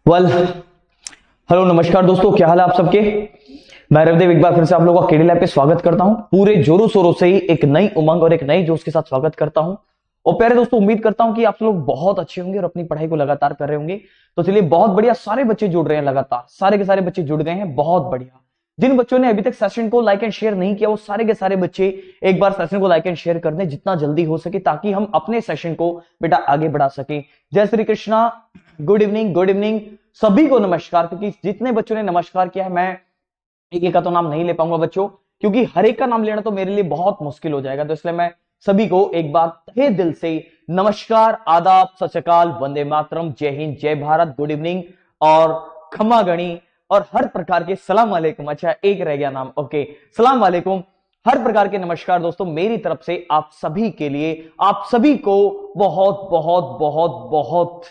Hello नमस्कार दोस्तों, क्या हाल है आप सबके। मैं रविदेव एक बार फिर से आप लोगों का केडी लैब पे स्वागत करता हूं। पूरे जोरों शोरों से ही एक नई उमंग और एक नई जोश के साथ स्वागत करता हूं। और प्यारे दोस्तों, उम्मीद करता हूं कि आप लोग बहुत अच्छे होंगे और अपनी पढ़ाई को लगातार कर रहे होंगे। तो चलिए, बहुत बढ़िया, सारे बच्चे जुड़ रहे हैं, लगातार सारे के सारे बच्चे जुड़ गए हैं, बहुत बढ़िया। जिन बच्चों ने अभी तक सेशन को लाइक एंड शेयर नहीं किया, वो सारे के सारे बच्चे एक बार सेशन को लाइक एंड शेयर कर दें जितना जल्दी हो सके, ताकि हम अपने सेशन को बेटा आगे बढ़ा सके। जय Shri Krishna, good evening, good evening सभी को, नमस्कार। क्योंकि जितने बच्चों ने नमस्कार किया है, मैं एक एक का तो नाम नहीं ले पाऊंगा बच्चों, क्योंकि हर एक का नाम लेना तो मेरे लिए बहुत मुश्किल हो जाएगा। तो इसलिए मैं सभी को एक बार तहे दिल से नमस्कार, आदाब, सत श्री अकाल, वंदे मातरम, जय हिंद, जय भारत, गुड इवनिंग और खमा गणी और हर प्रकार के सलाम वालेकुम। अच्छा, एक रह गया नाम, ओके, सलाम वालेकुम, हर प्रकार के नमस्कार दोस्तों मेरी तरफ से आप सभी के लिए, आप सभी को बहुत बहुत बहुत बहुत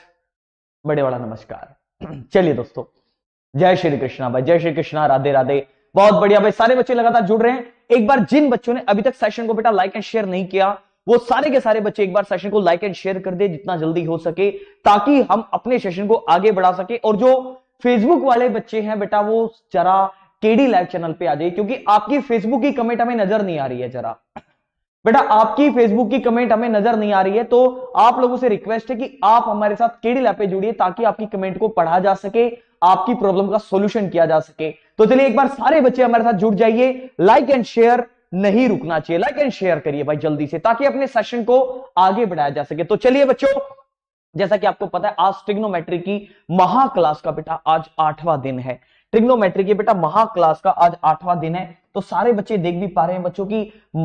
बड़े वाला नमस्कार। चलिए दोस्तों, जय श्री कृष्णा भाई, जय श्री कृष्णा, राधे राधे, बहुत बढ़िया भाई। सारे बच्चे लगातार जुड़ रहे हैं। एक बार जिन बच्चों ने अभी तक सेशन को बेटा लाइक एंड शेयर नहीं किया, वो सारे के सारे बच्चे एक बार सेशन को लाइक एंड शेयर कर दे जितना जल्दी हो सके, ताकि हम अपने सेशन को आगे बढ़ा सके। और जो फेसबुक वाले बच्चे हैं बेटा, वो जरा केडी लाइव चैनल पे आ जाइए, क्योंकि आपकी फेसबुक की कमेंट हमें नजर नहीं आ रही है। जरा बेटा, आपकी फेसबुक की कमेंट हमें नजर नहीं आ रही है, तो आप लोगों से रिक्वेस्ट है कि आप हमारे साथ केडी लैब पे जुड़िए, ताकि आपकी कमेंट को पढ़ा जा सके, आपकी प्रॉब्लम का सॉल्यूशन किया जा सके। तो चलिए, एक बार सारे बच्चे हमारे साथ जुड़ जाइए। लाइक एंड शेयर नहीं रुकना चाहिए, लाइक एंड शेयर करिए भाई जल्दी से, ताकि अपने सेशन को आगे बढ़ाया जा सके। तो चलिए बच्चों, जैसा कि आपको पता है, आज ट्रिग्नोमेट्री की महा क्लास का बेटा आज 8वां दिन है। ट्रिग्नोमेट्री की बेटा महा क्लास का आज 8वां दिन है। तो सारे बच्चे देख भी पा रहे हैं बच्चों की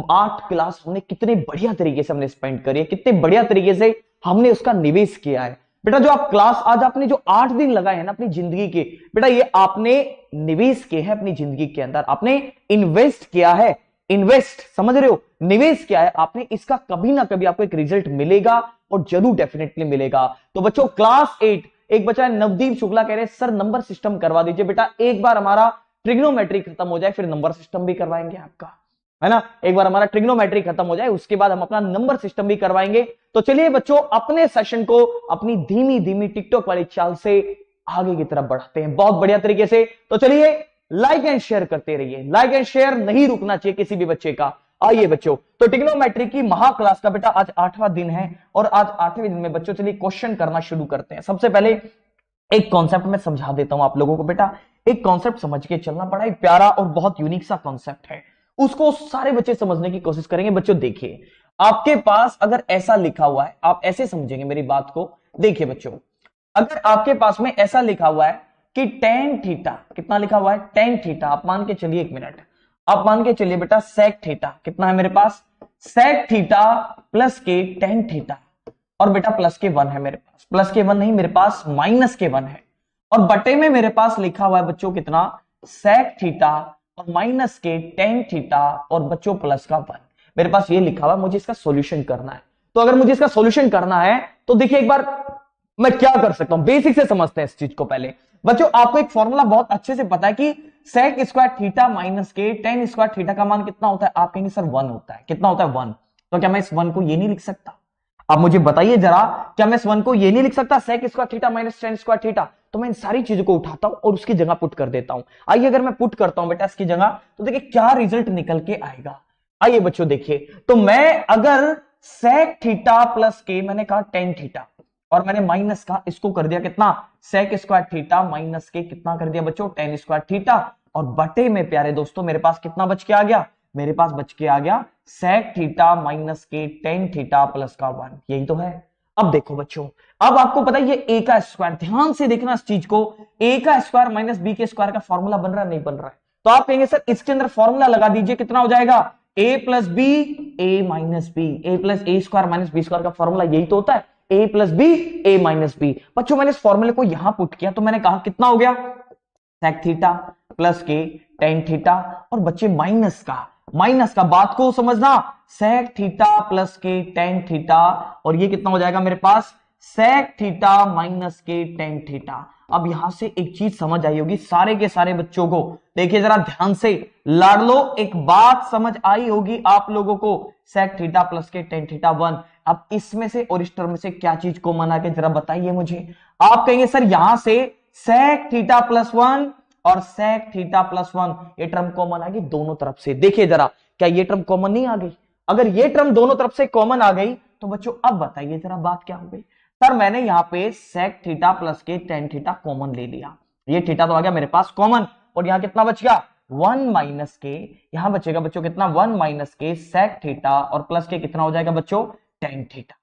8 क्लास हमने कितने बढ़िया तरीके से हमने स्पेंड करी है, कितने बढ़िया तरीके से हमने उसका निवेश किया है। बेटा, जो आप क्लास आज आपने जो 8 दिन लगाए हैं ना अपनी जिंदगी के, बेटा ये आपने निवेश किए हैं अपनी जिंदगी के अंदर, आपने इन्वेस्ट किया है। इन्वेस्ट, समझ रहे हो, निवेश किया है आपने, इसका कभी ना कभी आपको एक रिजल्ट मिलेगा और जरूर डेफिनेटली मिलेगा। तो बच्चों, क्लास 8, एक बच्चा है नवदीप शुक्ला, कह रहे सर नंबर सिस्टम करवा दीजिए। बेटा, एक बार हमारा ट्रिग्नोमेट्री खत्म हो जाए, फिर नंबर सिस्टम भी करवाएंगे आपका, है ना। एक बार हमारा ट्रिग्नोमेट्री खत्म हो जाए, उसके बाद हम अपना नंबर सिस्टम भी करवाएंगे। तो चलिए बच्चों, अपने सेशन को अपनी धीमी धीमी टिकटॉक वाली चाल से आगे की तरफ बढ़ाते हैं बहुत बढ़िया तरीके से। तो चलिए, लाइक एंड शेयर करते रहिए, लाइक एंड शेयर नहीं रुकना चाहिए किसी भी बच्चे का। आइए बच्चों, तो ट्रिग्नोमेट्री की महा क्लास का बेटा आज 8वां दिन है, और आज 8वें दिन में बच्चों चलिए क्वेश्चन करना शुरू करते हैं। सबसे पहले एक कॉन्सेप्ट मैं समझा देता हूं आप लोगों को। बेटा, एक कॉन्सेप्ट समझ के चलना, बड़ा ही प्यारा और बहुत यूनिक सा कॉन्सेप्ट है, उसको सारे बच्चे समझने की कोशिश करेंगे। बच्चों देखिए, आपके पास अगर ऐसा लिखा हुआ है, आप ऐसे समझेंगे मेरी बात को। देखिए बच्चों, अगर आपके पास में ऐसा लिखा हुआ है कि टेन थीटा, कितना लिखा हुआ है, टेन थीटा, आप मान के चलिए, एक मिनट, आप मान के चलिए बेटा सेक थीटा, कितना है मेरे पास, सेक थीटा प्लस के टेन थीटा, और बेटा प्लस के 1 है मेरे पास, प्लस के 1 नहीं, मेरे पास माइनस के 1 है, और बटे में मेरे पास लिखा हुआ है बच्चों कितना, सेक थीटा और माइनस के टेन थीटा और बच्चों प्लस का 1। मेरे पास ये लिखा हुआ है, मुझे इसका सॉल्यूशन करना है। तो अगर मुझे इसका सॉल्यूशन करना है, तो देखिए एक बार मैं क्या कर सकता हूं, बेसिक से समझते हैं इस चीज को। पहले बच्चों, आपको एक फॉर्मूला बहुत अच्छे से पता है कि सेक स्क्वायर थीटा माइनस के टेन स्क्वायर थीटा का मान कितना होता है। आप कहेंगे सर 1 होता है, कितना होता है, 1। तो क्या मैं इस 1 को ये नहीं लिख सकता? आप मुझे बताइए जरा, क्या मैं इस 1 को ये नहीं लिख सकता, sec square theta minus tan square theta? तो मैं इन सारी चीजों को उठाता हूं और उसकी जगह पुट कर देता हूं। आइए, अगर मैं पुट करता हूं बेटा इसकी जगह, तो देखिए क्या रिजल्ट निकल के आएगा। आइए बच्चों देखिए, तो मैं अगर सेक थीटा प्लस के, मैंने कहा टेन थीटा, और मैंने माइनस का इसको कर दिया कितना, सेक स्क्वायर थीटा माइनस के कितना कर दिया बच्चों, टेन स्क्वायर थीटा, और बटे में प्यारे दोस्तों मेरे पास कितना बच के आ गया, मेरे पास बच के आ गया सेक थीटा माइनस के टेन थीटा प्लस का 1। यही तो है। अब देखो बच्चों, अब आपको पता है ये ए का स्क्वायर, ध्यान से देखना इस चीज को, ए का स्क्वायर माइनस बी के स्क्वायर का फॉर्मूला बन रहा है, नहीं बन रहा है? तो आप कहेंगे सर इसके अंदर फॉर्मूला लगा दीजिए, कितना हो जाएगा, ए प्लस बी ए माइनस बी, ए प्लस ए स्क्वायर माइनस बी स्क्वायर का फॉर्मूला यही तो होता है, ए प्लस बी ए माइनस बी। बच्चों मैंने इस फॉर्मूले को यहां पुट किया, तो मैंने कहा कितना हो गया, सेक थीटा प्लस के टेन थीटा, और बच्चे माइनस का, माइनस का बात को समझना, सेक थीटा प्लस के टेन थीटा, और ये कितना हो जाएगा मेरे पास, सेक थीटा माइनस के टेन थीटा। अब यहां से एक चीज समझ आई होगी सारे के सारे बच्चों को, देखिए जरा ध्यान से, लाडलो एक बात समझ आई होगी आप लोगों को, सेक थीटा प्लस के टेन थीटा 1। अब इसमें से और इस टर्म में से क्या चीज को मना के जरा बताइए मुझे। आप कहेंगे सर यहां से sec थीटा प्लस 1 और sec थीटा प्लस 1, ये टर्म कॉमन आ गई दोनों तरफ से। देखिए जरा, क्या ये टर्म कॉमन नहीं आ गई? अगर ये टर्म दोनों तरफ से कॉमन आ गई तो बच्चों अब बताइए जरा बात क्या हो गई। सर मैंने यहां पे sec थीटा प्लस के tan थीटा कॉमन ले लिया, ये थीटा तो आ गया मेरे पास कॉमन, और यहां कितना बच गया 1 माइनस के, यहां बचेगा बच्चों कितना 1 माइनस के sec थीटा और प्लस के कितना हो जाएगा बच्चों tan थीटा।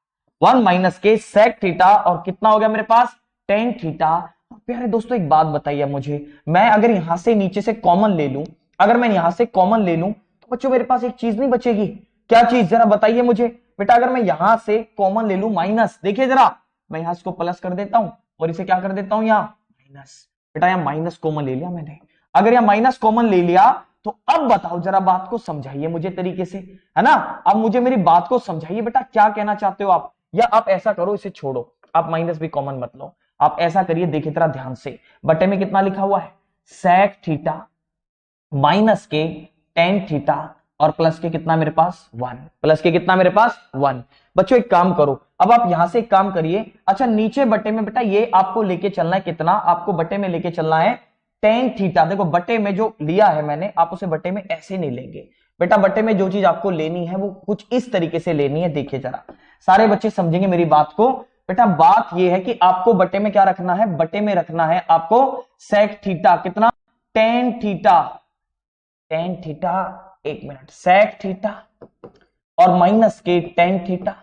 1 माइनस के sec थीटा और कितना हो गया मेरे पास tan थीटा। प्यारे दोस्तों एक बात बताइए मुझे, मैं अगर यहां से नीचे से कॉमन ले लूं, अगर मैं यहां से कॉमन ले लूं तो बच्चों मेरे पास एक चीज नहीं बचेगी, क्या चीज जरा बताइए मुझे बेटा। अगर मैं यहां से कॉमन ले लूं माइनस, देखिए जरा मैं यहां इसको प्लस कर देता हूं और इसे क्या कर देता हूं यहां माइनस। बेटा यहां माइनस कॉमन ले लिया मैंने, अगर यहां माइनस कॉमन ले लिया तो अब बताओ जरा बात को समझाइए मुझे तरीके से, है ना। अब मुझे मेरी बात को समझाइए बेटा, क्या कहना चाहते हो आप, या आप ऐसा करो इसे छोड़ो, आप माइनस भी कॉमन मत लो, आप ऐसा करिए, देखिए जरा ध्यान से, बटे में कितना लिखा हुआ है sec थीटा माइनस के tan थीटा और प्लस के कितना मेरे पास 1, प्लस के कितना मेरे पास 1। बच्चों एक काम करो, अब आप यहां से एक काम करिए, अच्छा नीचे बटे में बेटा ये आपको लेके चलना है कितना, आपको बटे में लेके चलना है tan थीटा। देखो बटे में जो लिया है मैंने, आप उसे बटे में ऐसे नहीं लेंगे बेटा, बटे में जो चीज आपको लेनी है वो कुछ इस तरीके से लेनी है। देखिए जरा सारे बच्चे समझेंगे मेरी बात को बेटा, बात यह है कि आपको बटे में क्या रखना है, बटे में रखना है आपको sec थीटा कितना tan थीटा, tan थीटा एक मिनट sec थीटा और माइनस के tan थीटा,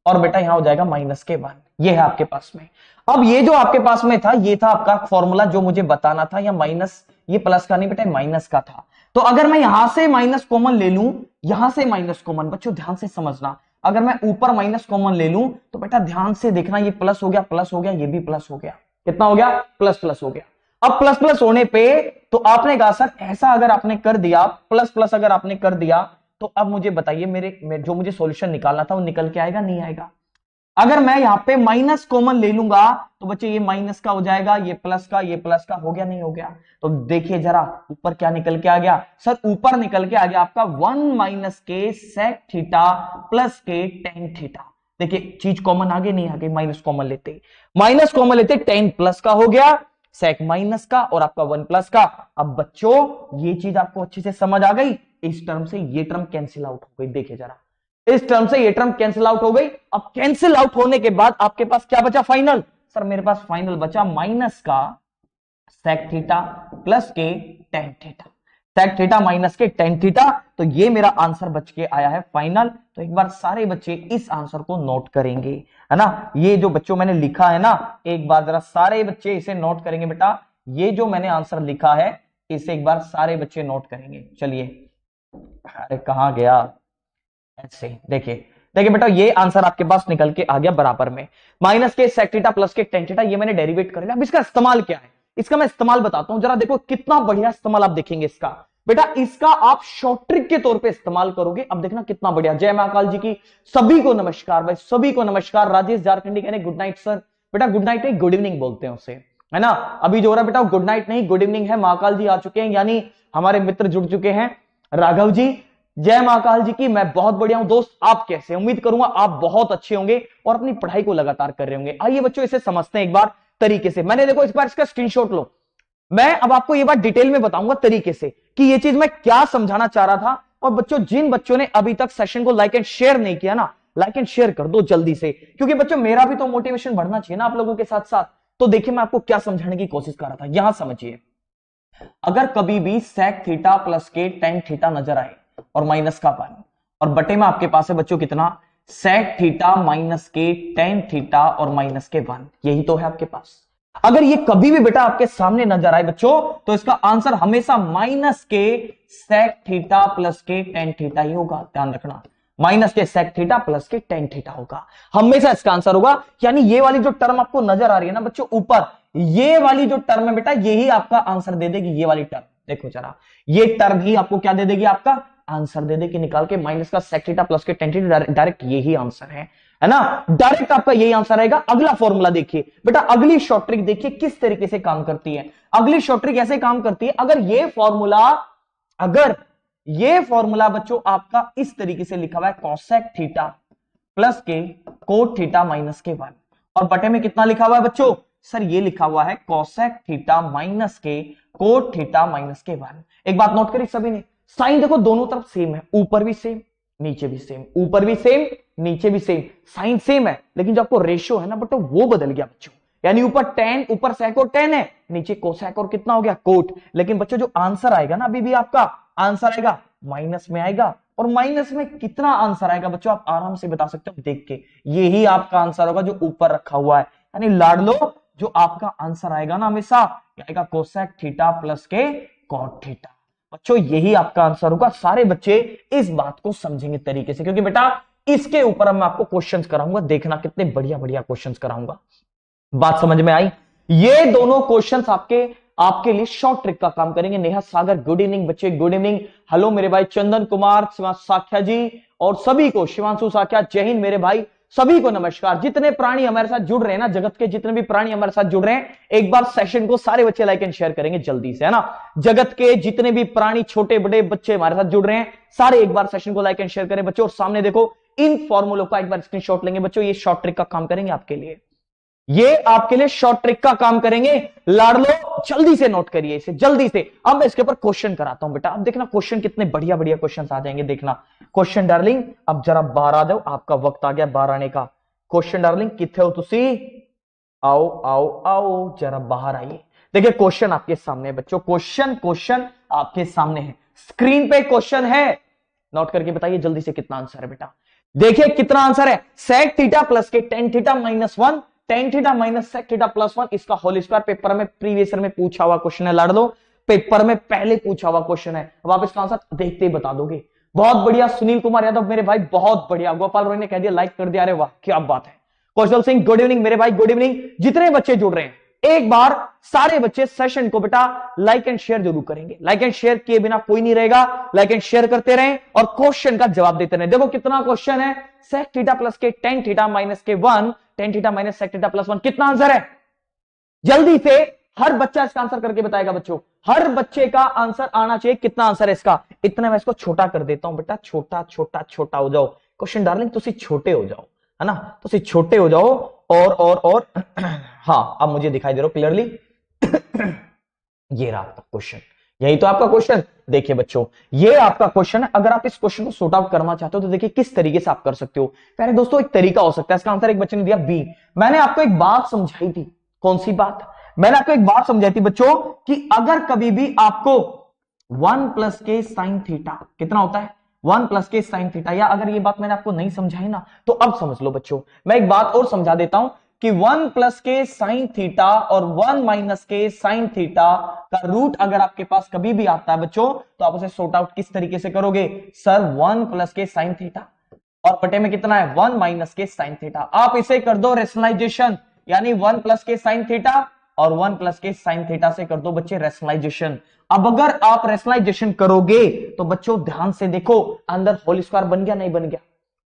और बेटा यहां हो जाएगा माइनस के 1, ये है आपके पास में। अब ये जो आपके पास में था ये था आपका फॉर्मूला जो मुझे बताना था, या माइनस, ये प्लस का नहीं बेटा माइनस का था। तो अगर मैं यहां से माइनस कॉमन ले लूं, यहां से माइनस कॉमन, बच्चों ध्यान से समझना, अगर मैं ऊपर माइनस कॉमन ले लूं तो बेटा ध्यान से देखना, ये प्लस हो गया, प्लस हो गया, ये भी प्लस हो गया, कितना हो गया प्लस प्लस हो गया। अब प्लस प्लस होने पे तो आपने कहा सर ऐसा अगर आपने कर दिया, प्लस प्लस अगर आपने कर दिया, तो अब मुझे बताइए मेरे जो मुझे सॉल्यूशन निकालना था वो निकल के आएगा नहीं आएगा। अगर मैं यहां पे माइनस कॉमन ले लूंगा तो बच्चे ये माइनस का हो जाएगा, ये प्लस का, ये प्लस का हो गया नहीं हो गया। तो देखिए जरा ऊपर क्या निकल के आ गया, सर ऊपर निकल के आ गया आपका 1 माइनस के sec थीटा प्लस के tan थीटा। देखिए चीज कॉमन आगे नहीं आ गई, माइनस कॉमन लेते tan प्लस का हो गया, sec माइनस का और आपका 1 प्लस का। अब बच्चों ये चीज आपको अच्छे से समझ आ गई, इस टर्म से ये टर्म कैंसिल आउट हो गई। देखिए जरा इस टर्म से ये टर्म कैंसिल आउट हो गई। अब कैंसिल आउट होने के बाद आपके पास क्या बचा फाइनल, सर मेरे पास फाइनल बचा माइनस का sec थीटा प्लस के tan theta, sec theta minus के tan थीटा। तो ये मेरा आंसर बच के आया है फाइनल। तो एक बार सारे बच्चे इस आंसर को नोट करेंगे, है ना। ये जो बच्चों मैंने लिखा है ना, एक बार जरा सारे बच्चे इसे नोट करेंगे बेटा, ये जो मैंने आंसर लिखा है इसे एक बार सारे बच्चे नोट करेंगे। चलिए, अरे कहां गया, ऐसे देखिए देखिए बेटा ये आंसर आपके पास निकल के आ गया बराबर में माइनस के sec थीटा प्लस के tan थीटा, ये मैंने डेरिवेट कर लिया। अब इसका इस्तेमाल क्या है, इसका मैं इस्तेमाल बताता हूं, जरा देखो कितना बढ़िया इस्तेमाल आप देखेंगे इसका। बेटा इसका आप शॉर्ट ट्रिक के तौर पे इस्तेमाल करोगे, अब देखना कितना बढ़िया। जय महाकाल जी की सभी को नमस्कार भाई, सभी को नमस्कार। राजेश झारखंडी कहने गुड नाइट सर, बेटा गुड नाइट नहीं गुड इवनिंग बोलते हैं उसे, है ना। अभी जो हो रहा है बेटा गुड नाइट नहीं गुड इवनिंग है। महाकाल जी आ चुके हैं, यानी हमारे मित्र जुड़ चुके हैं। राघव जी जय महाकाल जी की, मैं बहुत बढ़िया हूं दोस्त, आप कैसे, उम्मीद करूंगा आप बहुत अच्छे होंगे और अपनी पढ़ाई को लगातार कर रहे होंगे। आइए बच्चों इसे समझते हैं एक बार तरीके से। मैंने देखो इस बार इसका स्क्रीनशॉट लो, मैं अब आपको ये बात डिटेल में बताऊंगा तरीके से कि ये चीज मैं क्या समझाना चाह रहा था। और बच्चों जिन बच्चों ने अभी तक सेशन को लाइक एंड शेयर नहीं किया ना, लाइक एंड शेयर कर दो जल्दी से, क्योंकि बच्चों मेरा भी तो मोटिवेशन बढ़ना चाहिए ना आप लोगों के साथ साथ। तो देखिए मैं आपको क्या समझाने की कोशिश कर रहा था, यहां समझिए। अगर कभी भी sec थीटा प्लस के tan थीटा नजर आए और माइनस का 1, और बटे में आपके पास है बच्चों कितना sec थीटा माइनस के tan थीटा और माइनस के 1, यही तो है आपके पास। अगर ये कभी भी बेटा आपके सामने नजर आए बच्चों तो इसका आंसर हमेशा माइनस के sec थीटा प्लस के tan थीटा ही होगा, ध्यान रखना। माइनस के sec थीटा प्लस के tan थीटा होगा, हमेशा इसका आंसर होगा। यानी ये वाली जो टर्म आपको नजर आ रही है ना बच्चों ऊपर, ये वाली जो टर्म है बेटा यही आपका आंसर दे देगी। ये वाली टर्म देखो जरा, ये टर्म ही आपको क्या दे देगी, आपका आंसर दे देगी निकाल के। माइनस का sec थीटा प्लस के tan थीटा, डायरेक्ट यही आंसर है ना, डायरेक्ट आपका यही आंसर आएगा। अगला फॉर्मूला देखिए बेटा, अगली शॉर्ट ट्रिक देखिए किस तरीके से काम करती है। अगली शॉर्ट ट्रिक ऐसे काम करती है, अगर ये फॉर्मूला बच्चों आपका इस तरीके से लिखा हुआ है cosec थीटा प्लस के cot थीटा माइनस के 1, और बटे में कितना लिखा हुआ है बच्चों सर ये लिखा हुआ है कोसेक थीटा माइनस के कोट थीटा माइनस के 1। एक बात नोट करी सभी ने, साइन देखो दोनों तरफ सेम है, ऊपर भी सेम नीचे भी सेम, ऊपर भी सेम नीचे भी सेम, साइन सेम है, लेकिन जो आपको रेशियो है ना बट वो बदल गया बच्चों। यानी ऊपर टेन, ऊपर सेक और 10 है, नीचे कोसेक और कितना हो गया कोट। लेकिन बच्चों जो आंसर आएगा ना अभी भी आपका आंसर आएगा माइनस में आएगा, और माइनस में कितना आंसर आएगा बच्चों आप आराम से बता सकते हो देख के, यही आपका आंसर होगा जो ऊपर रखा हुआ है। यानी लाड लो जो आपका आंसर आएगा ना हमेशा आएगा कोसेक थीटा प्लस के कॉट थीटा। बच्चों यही आपका आंसर होगा। सारे बच्चे इस बात को समझेंगे तरीके से, क्योंकि बेटा इसके ऊपर मैं आपको क्वेश्चंस कराऊंगा, देखना कितने बढ़िया बढ़िया क्वेश्चंस कराऊंगा। बात समझ में आई? ये दोनों क्वेश्चंस आपके लिए शॉर्ट ट्रिक का काम करेंगे। नेहा सागर गुड इवनिंग बच्चे, गुड इवनिंग। हेलो मेरे भाई चंदन कुमार साख्या जी और सभी को, शिवांशु साख्या जय हिंद मेरे भाई, सभी को नमस्कार। जितने प्राणी हमारे साथ जुड़ रहे हैं ना, जगत के जितने भी प्राणी हमारे साथ जुड़ रहे हैं, एक बार सेशन को सारे बच्चे लाइक एंड शेयर करेंगे जल्दी से, है ना। जगत के जितने भी प्राणी छोटे बड़े बच्चे हमारे साथ जुड़ रहे हैं, सारे एक बार सेशन को लाइक एंड शेयर करें बच्चों। और सामने देखो इन फॉर्मूलों का एक बार स्क्रीनशॉट लेंगे बच्चों, ये शॉर्ट ट्रिक का काम करेंगे आपके लिए, ये आपके लिए शॉर्ट ट्रिक का काम करेंगे। लाडलो जल्दी से नोट करिए इसे, जल्दी से। अब मैं इसके ऊपर क्वेश्चन कराता हूं बेटा, अब देखना क्वेश्चन कितने बढ़िया बढ़िया क्वेश्चन आ जाएंगे, देखना। क्वेश्चन डार्लिंग अब जरा बाहर आ जाओ, आपका वक्त आ गया बाहर आने का। क्वेश्चन डार्लिंग किथे हो तुसी, आओ आओ आओ जरा बाहर आइए। देखिए क्वेश्चन आपके सामने है बच्चों, क्वेश्चन आपके सामने है, स्क्रीन पे क्वेश्चन है, नोट करके बताइए जल्दी से कितना आंसर है बेटा। देखिए कितना आंसर है, सेक थीटा प्लस के tan theta minus 1, tan theta minus sec theta plus 1, इसका होल स्क्वायर पेपर में प्रीवियस ईयर में पूछा हुआ क्वेश्चन है लाड़ लो, पेपर में पहले पूछा हुआ क्वेश्चन है। अब आप इसका आंसर देखते ही बता दोगे। बहुत बढ़िया सुनील कुमार यादव मेरे भाई, बहुत बढ़िया। गोपाल रॉय ने कह दिया लाइक कर दिया, अरे वाह क्या बात है। कौशल सिंह गुड इवनिंग मेरे भाई, गुड इवनिंग। जितने बच्चे जुड़ रहे हैं एक बार सारे बच्चे सेशन को बेटा लाइक एंड शेयर जरूर करेंगे, लाइक एंड शेयर किए बिना कोई नहीं रहेगा, लाइक एंड शेयर करते रहें और क्वेश्चन का जवाब देते रहें। देखो कितना क्वेश्चन है, सेक थीटा प्लस के टेन थीटा माइनस के 1, tan theta minus sec theta plus 1, कितना आंसर है जल्दी से हर बच्चा इसका आंसर करके बताएगा बच्चों, हर बच्चे का आंसर आना चाहिए। कितना आंसर है इसका, इतना मैं इसको छोटा कर देता हूं बेटा, छोटा छोटा छोटा हो जाओ। क्वेश्चन डार्लिंग तुसी छोटे हो जाओ, है ना, तुसी छोटे हो जाओ। और हाँ अब मुझे दिखाई दे रहा क्लियरली। ये रहा आपका क्वेश्चन, यही तो आपका क्वेश्चन। देखिए बच्चों ये आपका क्वेश्चन है। अगर आप इस क्वेश्चन को सॉर्ट आउट करना चाहते हो तो देखिए किस तरीके से आप कर सकते हो। पहले दोस्तों एक तरीका हो सकता है, इसका आंसर एक बच्चे ने दिया बी। मैंने आपको एक बात समझाई थी, कौन सी बात, मैंने आपको एक बात समझाई थी बच्चों कि अगर कभी भी आपको 1 प्लस के साइन थीटा कितना होता है, 1 प्लस के साइन थीटा, या अगर ये बात मैंने आपको नहीं समझाई ना तो अब समझ लो बच्चों। मैं एक बात और समझा देता हूं कि 1 प्लस के साइन थीटा और 1 माइनस के साइन थीटा का रूट अगर आपके पास कभी भी आता है बच्चों तो आप उसे सॉर्ट आउट किस तरीके से करोगे, सर 1 प्लस के साइन थीटा और बटे में कितना है 1 माइनस के साइन थीटा। आप इसे कर दो रेशनलाइजेशन, यानी 1 प्लस के साइन थीटा और 1 प्लस के साइन थीटा से कर दो बच्चे रेशनलाइजेशन। अब अगर आप रेशनलाइजेशन करोगे तो बच्चों ध्यान से देखो अंदर होल स्क्वायर बन गया नहीं बन गया,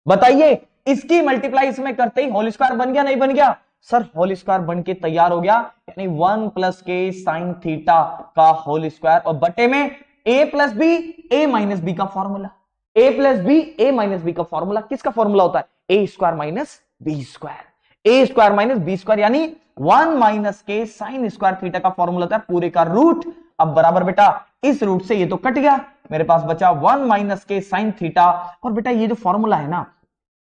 बताइए। इसकी मल्टीप्लाई इसमें करते ही होल स्क्वायर बन गया नहीं बन गया, सर होल स्क्वायर बन के तैयार हो गया, यानी 1 प्लस के साइन थीटा का होल स्क्वायर और बटे में ए प्लस बी ए माइनस बी का फॉर्मूला, ए प्लस बी ए माइनस बी का फॉर्मूला। किसका फॉर्मूला होता है, ए स्क्वायर माइनस बी स्क्वायर, ए स्क्वायर माइनस बी स्क्वायर, यानी 1 माइनस के साइन स्क्वायर थीटा का फॉर्मूला होता है पूरे का रूट। अब बराबर बेटा इस रूट से ये तो कट गया, मेरे पास बचा 1 माइनस के साइन थीटा, और बेटा ये जो फॉर्मूला है ना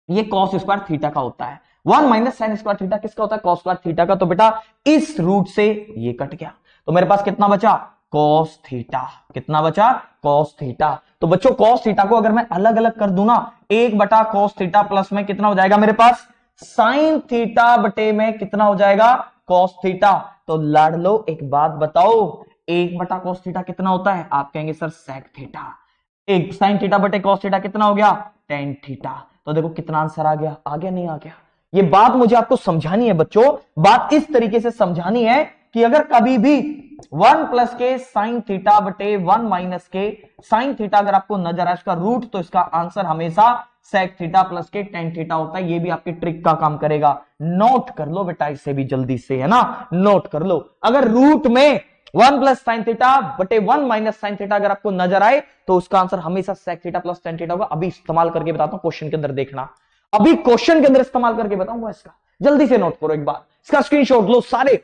ये कॉस स्क्वायर थीटा का होता है। 1 माइनस साइन स्क्वायर थीटा किसका होता है, कॉस स्क्वायर थीटा का। तो बेटा इस रूट से ये कट गया, तो मेरे पास कितना बचा, कॉस थीटा। कितना बचा, कॉस थीटा। तो बच्चों कॉस थीटा को अगर मैं अलग अलग कर दूं ना, 1 बटा कॉस थीटा प्लस में कितना हो जाएगा मेरे पास, साइन थीटा बटे में कितना हो जाएगा, कॉस थीटा। तो लाड़ लो एक बात बताओ, 1 बटा कॉस थीटा कितना होता है, आप कहेंगे सर सेक थीटा। एक साइन थीटा बटे कॉस थीटा कितना हो गया, टेन थीटा। तो देखो कितना आंसर आ गया नहीं आ गया। ये बात मुझे आपको समझानी है बच्चों, बात इस तरीके से समझानी है कि अगर कभी भी 1 प्लस के साइन थीटा बटे 1 माइनस के साइन थीटा अगर आपको नजर आए इसका रूट, तो इसका आंसर हमेशा सेक थीटा प्लस के टेन थीटा होता है। ये भी आपकी ट्रिक का काम करेगा, नोट कर लो बेटा इसे भी जल्दी से, है ना, नोट कर लो। अगर रूट में 1 प्लस साइन थीटा बटे 1 माइनस साइन थीटा अगर आपको नजर आए तो उसका आंसर हमेशा sec theta plus tan theta होगा। अभी इस्तेमाल करके बताता हूं, क्वेश्चन के अंदर देखना, अभी क्वेश्चन के अंदर इस्तेमाल करके बताऊंगा इसका, जल्दी से नोट करो एक बार, इसका स्क्रीनशॉट लो सारे,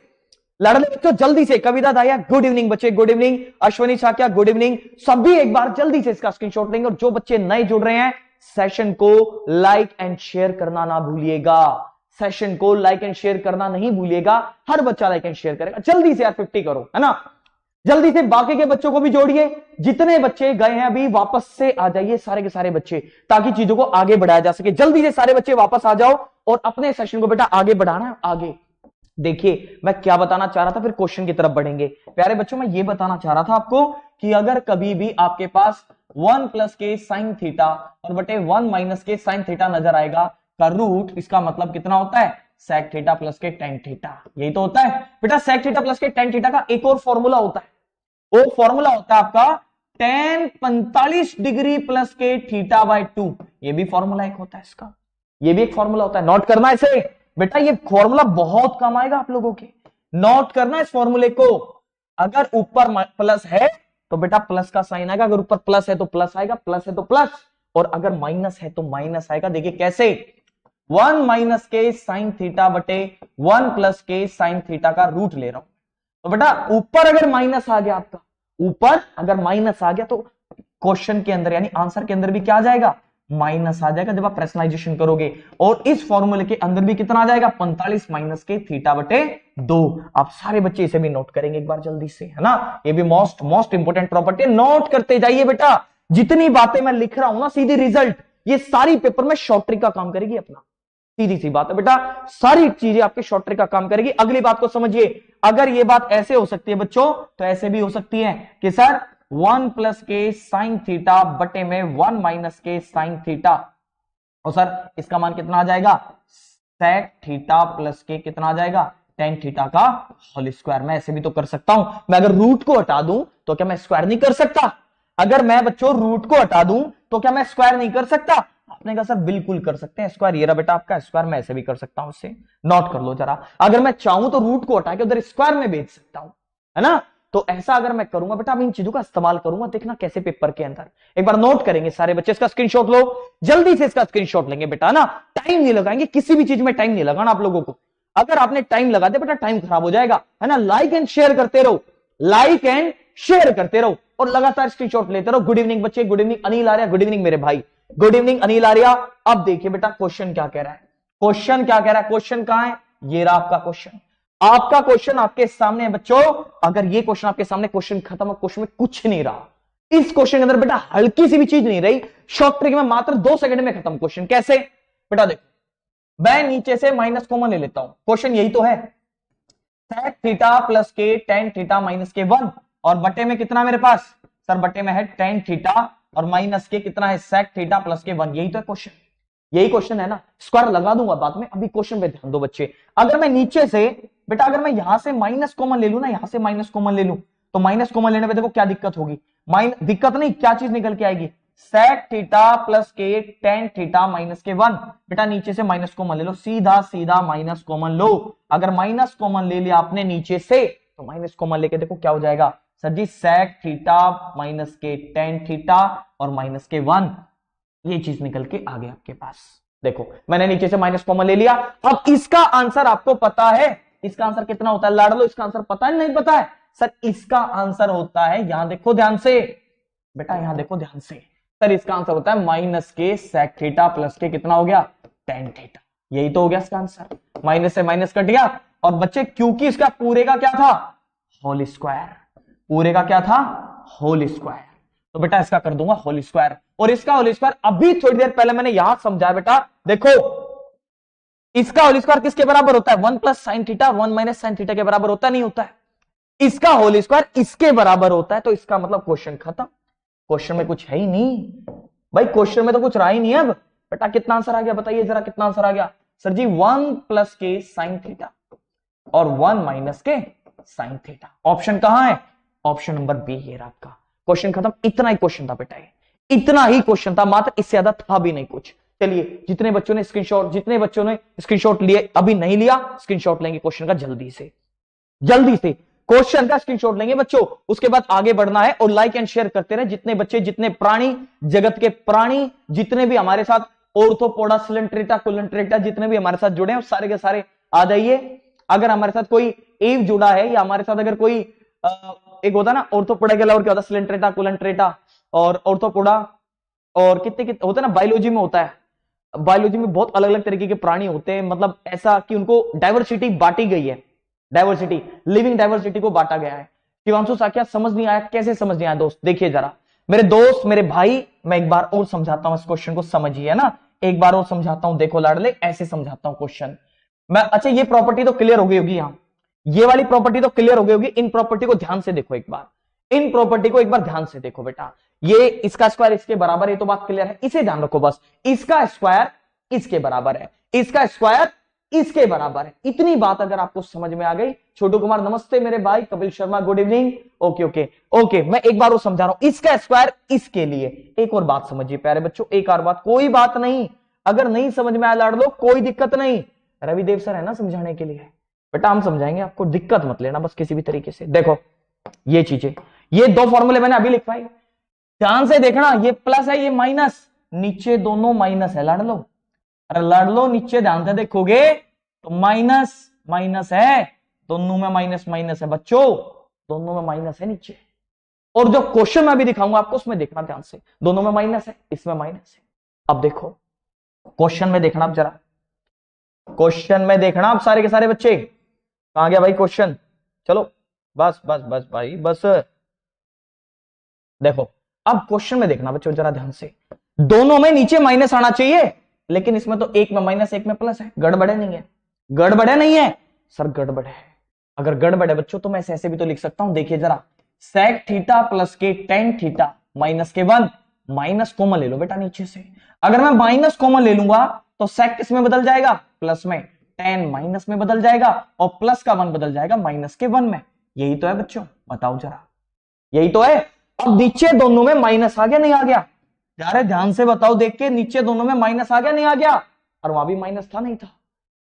लड़ने बच्चों जल्दी से, कविता दाहिया गुड इवनिंग बच्चे, good evening, Ashwani Saikia good evening, सभी एक बार जल्दी से इसका स्क्रीनशॉट लेंगे। और जो बच्चे नए जुड़ रहे हैं सेशन को लाइक एंड शेयर करना ना भूलिएगा, सेशन को लाइक एंड शेयर करना नहीं भूलिएगा, हर बच्चा लाइक एंड शेयर करेगा। जल्दी से यार 50 करो, है ना, जल्दी से बाकी के बच्चों को भी जोड़िए। जितने बच्चे गए हैं अभी वापस से आ जाइए सारे के सारे बच्चे, ताकि चीजों को आगे बढ़ाया जा सके। जल्दी से सारे बच्चे वापस आ जाओ और अपने सेशन को बेटा आगे बढ़ाना है। आगे देखिए मैं क्या बताना चाह रहा था, फिर क्वेश्चन की तरफ बढ़ेंगे। प्यारे बच्चों मैं ये बताना चाह रहा था आपको कि अगर कभी भी आपके पास 1 प्लस के साइन थीटा और बटे 1 माइनस के साइन थीटा नजर आएगा का रूट, इसका मतलब कितना होता है, सेक थीटा प्लस के टेन थीटा। यही तो होता है बेटा, सेक थीटा प्लस के टेन थीटा का एक और फॉर्मूला होता है, वो फॉर्मूला होता है आपका टेन 45 डिग्री प्लस के थीटा बाय 2। ये भी फॉर्मूला एक होता है इसका, ये भी एक फॉर्मूला होता है। नोट करना है इसे बेटा, ये फॉर्मूला बहुत काम आएगा आप लोगों के, नोट करना इस फॉर्मूले को। अगर ऊपर प्लस है तो बेटा प्लस का साइन आएगा, अगर ऊपर प्लस है तो प्लस आएगा, प्लस है तो प्लस, और अगर माइनस है तो माइनस आएगा। देखिए कैसे, 1 माइनस के साइन थीटा बटे 1 प्लस के साइन थीटा का रूट ले रहा हूं। तो बेटा ऊपर अगर माइनस आ गया आपका, ऊपर अगर माइनस आ गया तो क्वेश्चन के अंदर यानी आंसर के अंदर भी क्या आ जाएगा, माइनस आ जाएगा जब आप पर्सनलाइजेशन करोगे। और इस फॉर्मूले के अंदर भी कितना आ जाएगा, 45 माइनस के थीटा बटे 2। आप सारे बच्चे इसे भी नोट करेंगे एक बार जल्दी से, है ना, ये भी मोस्ट इंपोर्टेंट प्रॉपर्टी, नोट करते जाइए बेटा। जितनी बातें मैं लिख रहा हूं ना, सीधी रिजल्ट ये सारी पेपर में शॉर्ट ट्रिक का काम करेगी अपना, सीधी सी बात है बेटा, सारी चीजें आपके शॉर्ट ट्रिक का काम करेगी। अगली बात को समझिए, अगर ये बात ऐसे हो सकती है बच्चों तो ऐसे भी हो सकती है कि सर 1 प्लस के साइन थीटा बटे में 1 माइनस के साइन थीटा, और सर इसका मान कितना आ जाएगा, सेक थीटा प्लस के कितना आ जाएगा, टेन थीटा का होल स्क्वायर। मैं ऐसे भी तो कर सकता हूं, मैं अगर रूट को हटा दूं तो क्या मैं स्क्वायर नहीं कर सकता, अगर मैं बच्चों रूट को हटा दूं तो क्या मैं स्क्वायर नहीं कर सकता। आपने कहा सर बिल्कुल कर सकते हैं स्क्वायर, ये रहा बेटा आपका स्क्वायर, मैं ऐसे भी कर सकता हूं, इससे नोट कर लो जरा। अगर मैं चाहूं तो रूट को हटा के उधर स्क्वायर में भेज सकता हूं, है ना, तो ऐसा अगर मैं करूंगा बेटा, अब इन चीजों का इस्तेमाल करूंगा, देखना कैसे पेपर के अंदर एक बार नोट करेंगे सारे बच्चे। इसका स्क्रीनशॉट लो, जल्दी से इसका स्क्रीनशॉट लेंगे बेटा, ना टाइम नहीं लगाएंगे, किसी भी चीज में टाइम नहीं लगाना आप लोगों को। अगर आपने टाइम लगा दिया बेटा टाइम खराब हो जाएगा, है ना। लाइक एंड शेयर करते रहो, लाइक एंड शेयर करते रहो और लगातार स्क्रीनशॉट लेते रहो। गुड इवनिंग बच्चे, good evening Anil Arya, good evening मेरे भाई, गुड इवनिंग अनिल आर्या। अब देखिए बेटा क्वेश्चन क्या कह रहा है, क्वेश्चन क्या कह रहा है, क्वेश्चन कहां है, ये रहा आपका क्वेश्चन, आपका क्वेश्चन आपके सामने है बच्चों। अगर ये क्वेश्चन आपके सामने, क्वेश्चन खत्म और क्वेश्चन में कुछ नहीं रहा, इस क्वेश्चन के अंदर बेटा हल्की सी भी चीज नहीं रही, शॉर्ट ट्रिक में मात्र 2 सेकंड में खत्म क्वेश्चन। कैसे बेटा, देखो मैं नीचे से माइनस कॉमन ले लेता हूं, क्वेश्चन यही तो है, सेक थीटा प्लस के टेन थीटा माइनस के 1, और बटे में कितना मेरे पास, सर बटे में है टेन थीटा और माइनस के कितना है, सेक थीटा प्लस के 1। यही तो है क्वेश्चन, यही क्वेश्चन है ना। स्क्वायर लगा दूंगा बाद में, अभी क्वेश्चन पे ध्यान दो बच्चे। अगर मैं नीचे से बेटा, अगर मैं यहां से माइनस कॉमन ले लूं ना, यहां से माइनस कॉमन ले लूं, तो माइनस कॉमन लेने पे देखो क्या दिक्कत होगी, दिक्कत नहीं, क्या चीज निकल के आएगी, सेक थीटा प्लस के टेन थीटा माइनस के 1। बेटा नीचे से माइनस कॉमन ले लो, सीधा सीधा माइनस कॉमन लो। अगर माइनस कॉमन ले लिया आपने नीचे से, तो माइनस कॉमन लेके देखो क्या हो जाएगा, सर जी सेक थीटा माइनस के टेन थीटा और माइनस के 1, ये चीज निकल के आ गया आपके पास। देखो मैंने नीचे से माइनस कॉमन ले लिया। अब इसका आंसर आपको पता है, इसका आंसर कितना होता है, लाड़ लो, इसका आंसर पता है नहीं पता है, सर इसका आंसर होता है, यहां देखो ध्यान से बेटा, यहां देखो ध्यान से, सर इसका आंसर होता है माइनस के सेक थीटा प्लस के कितना हो गया, टेन थीटा। यही तो हो गया इसका आंसर, माइनस से माइनस कट गया। और बच्चे क्योंकि इसका पूरे का क्या था, होल स्क्वायर, पूरे का क्या था, होल स्क्वायर, तो बेटा इसका कर दूंगा होल स्क्वायर। और इसका होल स्क्वायर अभी थोड़ी देर पहले मैंने यहां समझाया बेटा, देखो इसका होल स्क्वायर किसके बराबर होता है, 1 plus sine theta 1 minus sign theta के बराबर होता नहीं होता है, इसका होल स्क्वायर इसके बराबर होता है। तो इसका मतलब क्वेश्चन खत्म, क्वेश्चन में कुछ है ही नहीं भाई, क्वेश्चन में तो कुछ रहा ही नहीं। अब बेटा कितना आंसर आ गया, बताइए जरा कितना आंसर आ गया, सर जी 1 प्लस के साइन थीटा और 1 माइनस के साइन थीटा। ऑप्शन कहां है, ऑप्शन नंबर बी, ये रहा आपका क्वेश्चन खत्म। इतना ही क्वेश्चन था बेटा, इतना ही क्वेश्चन था, मात्र इससे ज्यादा था भी नहीं कुछ। चलिए जितने बच्चों ने स्क्रीनशॉट लिए, अभी नहीं लिया स्क्रीनशॉट लेंगे क्वेश्चन का, जल्दी से क्वेश्चन का स्क्रीनशॉट लेंगे बच्चों, उसके बाद आगे बढ़ना है। और लाइक एंड शेयर करते रहे, जितने बच्चे, जितने प्राणी, जगत के प्राणी जितने भी हमारे साथ ऑर्थोपोडा सिलेंट्रेटा कोलेंट्रेटा जितने भी हमारे साथ जुड़े हैं, सारे के सारे आ जाइए। अगर हमारे साथ कोई एव जुड़ा है या हमारे साथ अगर कोई एक होता है ना ऑर्थोपोडा के अलावा क्या होता है, सिलेंट्रेटा, कोलेंट्रेटा और ऑर्थोपोडा, और कितने कितने होता है ना, बायोलॉजी में होता है। बायोलॉजी में बहुत अलग अलग तरीके के प्राणी होते हैं, मतलब ऐसा कि उनको डाइवर्सिटी बांटी गई है, डाइवर्सिटी, लिविंग डाइवर्सिटी को बांटा गया है। शिवांशु साकिया समझ नहीं आया, कैसे समझ नहीं आया दोस्त? देखिए जरा मेरे दोस्त, मेरे भाई, मैं एक बार और समझाता हूं इस क्वेश्चन को, समझिए ना, एक बार और समझाता हूं। देखो लाडले, ऐसे समझाता हूं क्वेश्चन मैं। अच्छा, ये प्रॉपर्टी तो क्लियर हो गई होगी, यहां ये वाली प्रॉपर्टी तो क्लियर हो गई होगी। इन प्रॉपर्टी को ध्यान से देखो एक बार, इन प्रॉपर्टी को एक बार ध्यान से देखो बेटा। ये इसका स्क्वायर इसके बराबर है, तो बात क्लियर है, इसे ध्यान रखो बस। इसका स्क्वायर इसके बराबर है, इसका स्क्वायर इसके बराबर है। इतनी बात अगर आपको समझ में आ गई। छोटू कुमार नमस्ते मेरे भाई, Kapil Sharma good evening. Okay okay okay, मैं एक बार वो समझा रहा हूं, इसका स्क्वायर इसके लिए। एक और बात समझिए प्यारे बच्चों, एक और बात, कोई बात नहीं अगर नहीं समझ में आया लाड़ लो, कोई दिक्कत नहीं, रविदेव सर है ना समझाने के लिए, बेटा हम समझाएंगे आपको, दिक्कत मत लेना बस किसी भी तरीके से। देखो ये चीजें, ये दो फॉर्मूले मैंने अभी लिखवाए, ध्यान से देखना, ये प्लस है ये माइनस, नीचे दोनों माइनस है लाड़ लो। अरे लड़ लो, नीचे ध्यान से देखोगे तो माइनस माइनस है, दोनों में माइनस माइनस है बच्चों, दोनों में माइनस है नीचे। और जो क्वेश्चन मैं अभी दिखाऊंगा आपको उसमें देखना ध्यान से, दोनों में माइनस है, इसमें माइनस है। अब देखो क्वेश्चन में देखना आप जरा, क्वेश्चन में देखना आप सारे के सारे बच्चे। कहां गया भाई क्वेश्चन? चलो बस बस बस भाई बस। देखो अब क्वेश्चन में देखना बच्चों जरा ध्यान से, दोनों में नीचे माइनस आना चाहिए, लेकिन इसमें तो एक में माइनस एक में प्लस है। गड़बड़े नहीं है, गड़बड़े नहीं है सर, गड़बड़ है। अगर गड़बड़ है बच्चों तो मैं ऐसे भी तो लिख सकता हूं, देखिए जरा, सेक थीटा प्लस के टेन थीटा माइनस के वन, माइनस कॉमन ले लो बेटा नीचे से। अगर मैं माइनस कॉमन ले लूंगा तो सेक किस में बदल जाएगा? प्लस में, टेन माइनस में बदल जाएगा, और प्लस का वन बदल जाएगा माइनस के वन में। यही तो है बच्चों, बताओ जरा, यही तो है। अब नीचे दोनों में माइनस आ गया नहीं आ गया? यार ध्यान से बताओ, देख के, नीचे दोनों में माइनस आ गया नहीं आ गया? और वहां भी माइनस था नहीं था,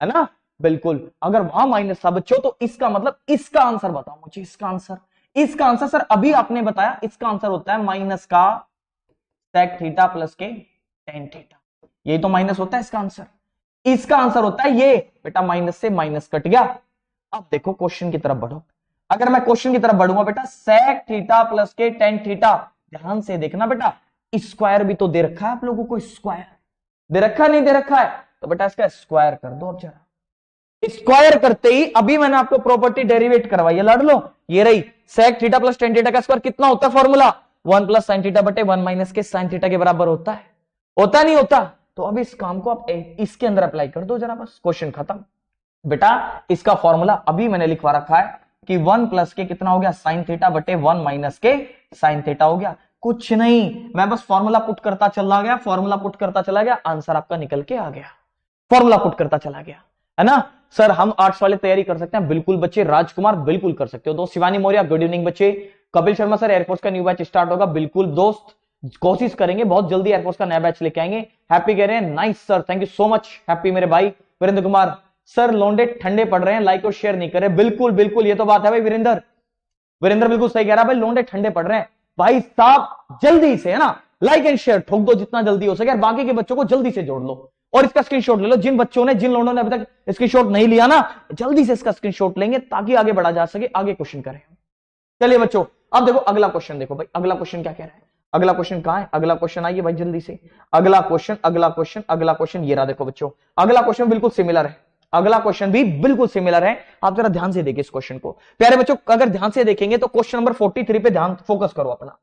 है ना? बिल्कुल, अगर वहां माइनस था बच्चों तो इसका मतलब, इसका आंसर बताओ मुझे, इसका आंसर, इसका आंसर सर अभी आपने बताया, इसका आंसर होता है माइनस का सेक थीटा प्लस के टेन थीटा, यही तो माइनस होता है इसका आंसर। इसका आंसर होता है ये बेटा, माइनस से माइनस कट गया। अब देखो क्वेश्चन की तरफ बढ़ो, अगर मैं क्वेश्चन की तरफ बढ़ूंगा बेटा, सेक थीटा प्लस के टेन थीटा, ध्यान से देखना बेटा, स्क्वायर भी तो दे रखा है आप लोगों को, स्क्वायर दे रखा है नहीं दे रखा है? तो बेटा इसका स्क्वायर कर दो अब जरा। स्क्वायर करते ही अभी मैंने आपको प्रॉपर्टी डेरिवेट करवाई है, लड़ लो, ये रही, sec theta plus tan theta का स्क्वायर कितना होता है formula? One plus sine theta बटे वन माइनस के साइन थीटा के बराबर होता है, होता नहीं होता? तो अब इस काम को आप इसके अंदर अप्लाई कर दो जरा, बस क्वेश्चन खत्म। बेटा इसका फॉर्मूला अभी मैंने लिखवा रखा है कि वन प्लस के कितना हो गया? साइन थीटा बटे वन माइनस के साइन थीटा हो गया। कुछ नहीं, मैं बस फॉर्मूला पुट करता चला गया, फॉर्मूला पुट करता चला गया, आंसर आपका निकल के आ गया, फॉर्मूला पुट करता चला गया, है ना? सर हम आर्ट्स वाले तैयारी कर सकते हैं? बिल्कुल बच्चे, राजकुमार बिल्कुल कर सकते हो दोस्त। शिवानी मौर्य गुड इवनिंग बच्चे। कपिल शर्मा सर एयरफोर्स का न्यू बैच स्टार्ट होगा, बिल्कुल दोस्त, कोशिश करेंगे बहुत जल्दी एयरफोर्स का नया बैच लेके आएंगे। हैप्पी कह रहे हैं, nice sir, thank you so much happy मेरे भाई। वीरेंद्र कुमार सर लौंडे ठंडे पड़ रहे हैं, लाइक और शेयर नहीं करे। बिल्कुल बिल्कुल, ये तो बात है भाई वीरेंद्र, वीरेंद्र बिल्कुल सही कह रहा है भाई, लौंडे ठंडे पड़ रहे हैं भाई साहब। जल्दी से, है ना, लाइक एंड शेयर ठोक दो जितना जल्दी हो सके, बाकी के बच्चों को जल्दी से जोड़ लो और इसका स्क्रीनशॉट ले लो। जिन बच्चों ने, जिन लोगों ने अभी तक स्क्रीनशॉट नहीं लिया ना, जल्दी से इसका स्क्रीनशॉट लेंगे ताकि आगे बढ़ा जा सके, आगे क्वेश्चन करें। चलिए बच्चों, अब देखो अगला क्वेश्चन, देखो भाई अगला क्वेश्चन क्या कह रहा है, अगला क्वेश्चन कहां है? अगला क्वेश्चन आइए भाई जल्दी से, अगला क्वेश्चन, अगला क्वेश्चन, अगला क्वेश्चन ये रहा। देखो बच्चों अगला क्वेश्चन बिल्कुल सिमिलर है, अगला क्वेश्चन भी बिल्कुल सिमिलर है। आप जरा ध्यान से देखिए इस क्वेश्चन को प्यारे बच्चों, अगर ध्यान से देखेंगे तो क्वेश्चन नंबर 43 पे ध्यान फोकस करो अपना,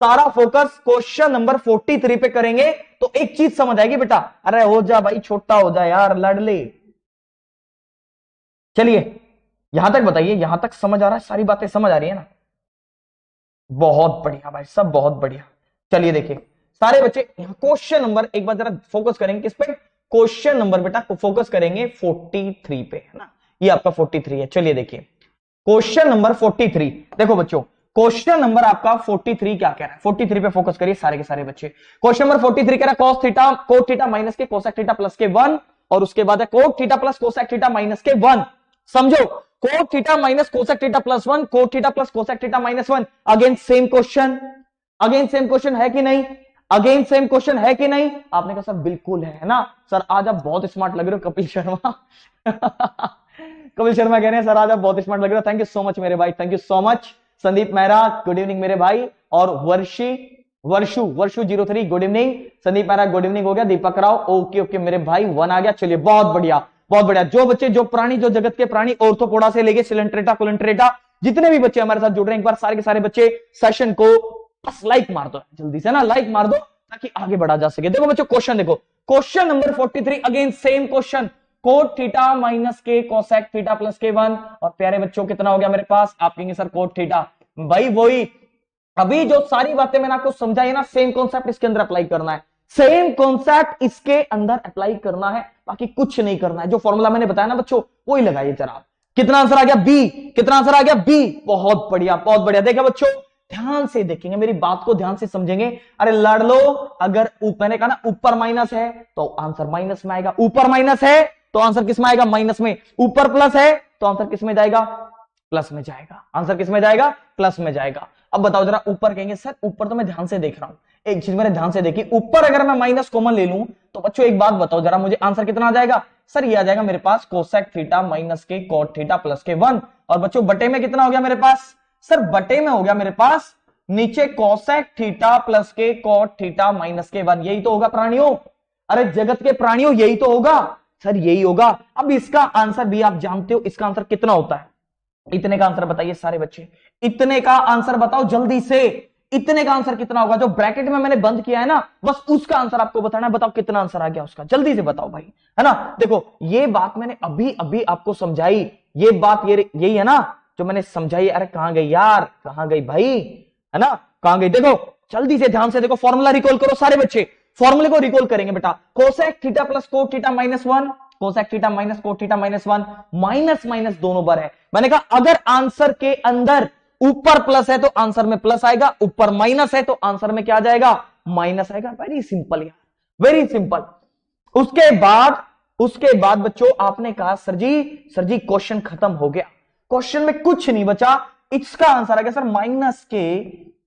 सारा फोकस क्वेश्चन नंबर 43 पे करेंगे तो एक चीज समझ आएगी बेटा। अरे हो जा भाई, छोटा हो जा यार, लड़ ले। चलिए यहां तक बताइए, यहां तक समझ आ रहा है? सारी बातें समझ आ रही है ना? बहुत बढ़िया भाई, सब बहुत बढ़िया। चलिए देखिए सारे बच्चे, क्वेश्चन नंबर एक बार जरा फोकस करेंगे किस पे? क्वेश्चन नंबर बेटा फोकस करेंगे 43 पे, है ना? ये आपका 43 है। चलिए देखिए क्वेश्चन नंबर 43, देखो बच्चों क्वेश्चन नंबर आपका 43 क्या कह रहा है? 43 पे फोकस करिए सारे के सारे बच्चे। क्वेश्चन नंबर 43 कह रहा है cos theta cot theta minus के कोसेक थीटा प्लस के 1, और उसके बाद है cot theta plus cosec theta minus के 1। समझो, cot theta minus cosec theta plus 1, cot theta plus cosec theta minus 1। Again same question, again same question है कि नहीं? अगेन सेम क्वेश्चन है कि नहीं? आपने कहा सर बिल्कुल है ना? सर आज आप बहुत स्मार्ट लग रहे हो कपिल शर्मा। कपिल शर्मा कह रहे हैं सर आज आप बहुत स्मार्ट लग रहे हो, थैंक यू सो मच मेरे भाई, thank you so much. Sandeep Mehra good evening मेरे भाई, और वर्षु 03 good evening. Sandeep Mehra good evening हो गया। दीपक राव ओके ओके मेरे भाई, 1 आ गया, चलिए बहुत बढ़िया बहुत बढ़िया। जो बच्चे जो प्राणी जो जगत के प्राणी ऑर्थोपोडा से लेके सिलेंट्रेटा कुलेंट्रेटा जितने भी बच्चे हमारे साथ जुड़ रहे हैं, एक बार सारे के सारे बच्चे सेशन को बस लाइक मार दो जल्दी से ना, लाइक मार दो ताकि आगे बढ़ा जा सके। देखो बच्चों क्वेश्चन देखो, question number 43 again same question, cot theta minus के कोसेक थीटा प्लस के 1। और प्यारे बच्चों कितना हो गया मेरे पास, आप कहेंगे सर कोट थीटा, भाई वही अभी जो सारी बातें मैंने आपको समझाई है ना, सेम कॉन्सेप्ट इसके अंदर अप्लाई करना है, सेम कॉन्सेप्ट इसके अंदर अप्लाई करना है, बाकी कुछ नहीं करना है। जो फॉर्मूला मैंने बताया ना बच्चों वही लगाइए जरा। कितना आंसर आ गया, बी। कितना आंसर आ गया, बी। बहुत बढ़िया बहुत बढ़िया। देखिए बच्चों ध्यान से देखेंगे, मेरी बात को ध्यान से समझेंगे। अरे लड़ लो, अगर मैंने कहा ना ऊपर माइनस है तो आंसर माइनस में आएगा, ऊपर माइनस है तो आंसर किस में आएगा, माइनस में। ऊपर प्लस है तो आंसर किस में जाएगा, प्लस में जाएगा। आंसर किस में जाएगा, प्लस में जाएगा। अब बताओ जरा, ऊपर कहेंगे सर ऊपर तो मैं ध्यान से देख रहा हूं, एक चीज मैंने ध्यान से देखी, ऊपर अगर मैं माइनस कॉमन ले लूं तो बच्चों एक बात बताओ जरा मुझे, आंसर कितना आ जाएगा, सर ये आ जाएगा मेरे पास कोसेक थीटा माइनस के कॉट थीटा प्लस के 1। और बच्चों बटे में कितना हो गया मेरे पास, सर बटे में हो गया मेरे पास नीचे कोसेक थीटा प्लस के कॉट थीटा माइनस के 1। यही तो होगा प्राणियों, अरे जगत के प्राणियों यही तो होगा सर, यही होगा। अब इसका आंसर भी आप जानते हो, इसका आंसर कितना होता है, इतने का आंसर बताइए सारे बच्चे, इतने का आंसर बताओ जल्दी से, इतने का आंसर कितना होगा, जो ब्रैकेट में मैंने बंद किया है ना बस उसका आंसर आपको बताना है। बताओ कितना आंसर आ गया उसका, जल्दी से बताओ भाई, है ना। देखो ये बात मैंने अभी अभी आपको समझाई, ये बात ये यही है ना जो मैंने समझाई। अरे कहां गई यार, कहां गई भाई, है ना, कहां गई। देखो जल्दी से ध्यान से देखो, फॉर्मूला रिकॉल करो सारे बच्चे, फॉर्मूले को रिकॉल करेंगे बेटा। Cosec theta plus cot theta minus 1, cosec theta minus cot theta minus 1, minus minus दोनों बार है। मैंने कहा अगर आंसर के अंदर ऊपर प्लस है तो आंसर में प्लस आएगा, ऊपर माइनस है तो आंसर में क्या आ जाएगा, माइनस आएगा। वेरी सिंपल यार, वेरी सिंपल। उसके बाद बच्चों आपने कहा सर जी क्वेश्चन खत्म हो गया, क्वेश्चन में कुछ नहीं बचा, इसका आंसर आ गया सर माइनस के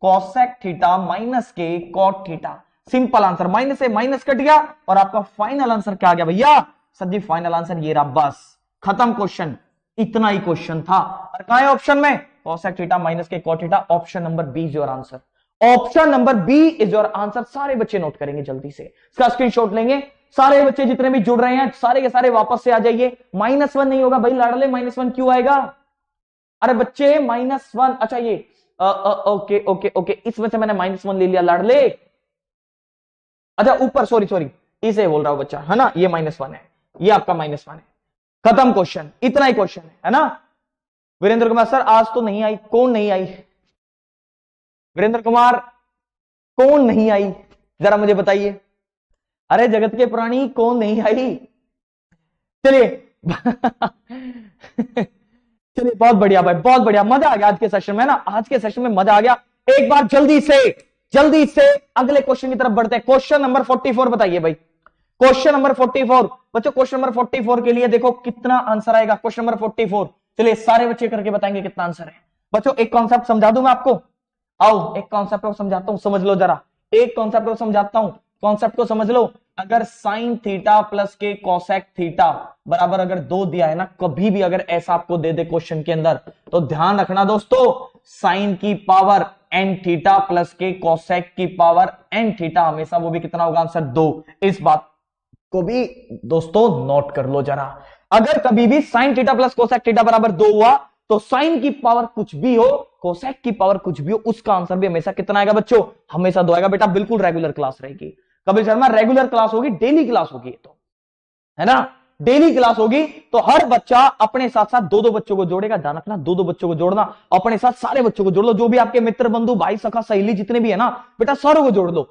कोसेक थीटा माइनस के cot theta. Simple answer, minus से माइनस कट गया और आपका फाइनल आंसर क्या आ गया भैया, सर जी फाइनल आंसर ये रहा, बस खत्म क्वेश्चन, इतना ही क्वेश्चन था। और कहां है ऑप्शन में, कोसेक थीटा माइनस के cot theta, option number B is your answer, option number B is your answer. सारे बच्चे नोट करेंगे जल्दी से, इसका स्क्रीनशॉट लेंगे सारे बच्चे जितने भी जुड़ रहे हैं, सारे के सारे वापस से आ जाइए। -1 नहीं होगा भाई लाडले, -1 क्यों आएगा, अरे बच्चे -1, अच्छा ये ओके ओके ओके, इसमें से मैंने -1 ले लिया लाडले, अच्छा ऊपर सॉरी इसे बोल रहा हूं बच्चा, है ना, ये -1 है, ये आपका -1 है, खत्म क्वेश्चन, इतना ही क्वेश्चन है ना। वीरेंद्र कुमार सर आज तो नहीं आई, कौन नहीं आई, वीरेंद्र कुमार कौन नहीं आई जरा मुझे बताइए, अरे जगत के प्राणी कौन नहीं आई, चलिए चलिए बहुत बढ़िया भाई, बहुत बढ़िया, मजा आ गया आज के सेशन में ना, आज के सेशन में मजा आ गया। एक बार जल्दी से अगले क्वेश्चन की तरफ बढ़ते हैं। क्वेश्चन नंबर 44 बताइए भाई, क्वेश्चन नंबर 44 बच्चों, क्वेश्चन नंबर 44 के लिए देखो कितना आंसर आएगा, क्वेश्चन नंबर 44, चलिए सारे बच्चे करके बताएंगे कितना आंसर है। बच्चों एक कॉन्सेप्ट समझा दूं मैं आपको, आओ एक कॉन्सेप्ट को समझाता हूं, समझ लो जरा, एक कॉन्सेप्ट को समझाता हूं, कॉन्सेप्ट को समझ लो। अगर साइन थीटा प्लस के कोसेक थीटा बराबर अगर 2 दिया है ना, कभी भी अगर ऐसा आपको दे दे क्वेश्चन के अंदर, तो ध्यान रखना दोस्तों, साइन की पावर एन थीटा प्लस के कोसेक की पावर एन थीटा, हमेशा वो भी कितना होगा, आंसर 2। इस बात को भी दोस्तों नोट कर लो जरा, अगर कभी भी sine theta plus cosec theta बराबर 2 हुआ तो साइन की पावर कुछ भी हो, कोसेक की पावर कुछ भी हो, उसका आंसर भी हमेशा कितना आएगा बच्चों, हमेशा 2 आएगा। बेटा बिल्कुल रेगुलर क्लास रहेगी, कपिल शर्मा रेगुलर क्लास होगी, डेली क्लास होगी, तो है ना, डेली क्लास होगी, तो हर बच्चा अपने साथ साथ 2-2 बच्चों को जोड़ेगा। ध्यान रखना 2-2 बच्चों को जोड़ना, अपने साथ सारे बच्चों को जोड़ लो, जो भी आपके मित्र बंधु भाई सखा सहेली जितने भी है ना बेटा, सारों को जोड़ लो,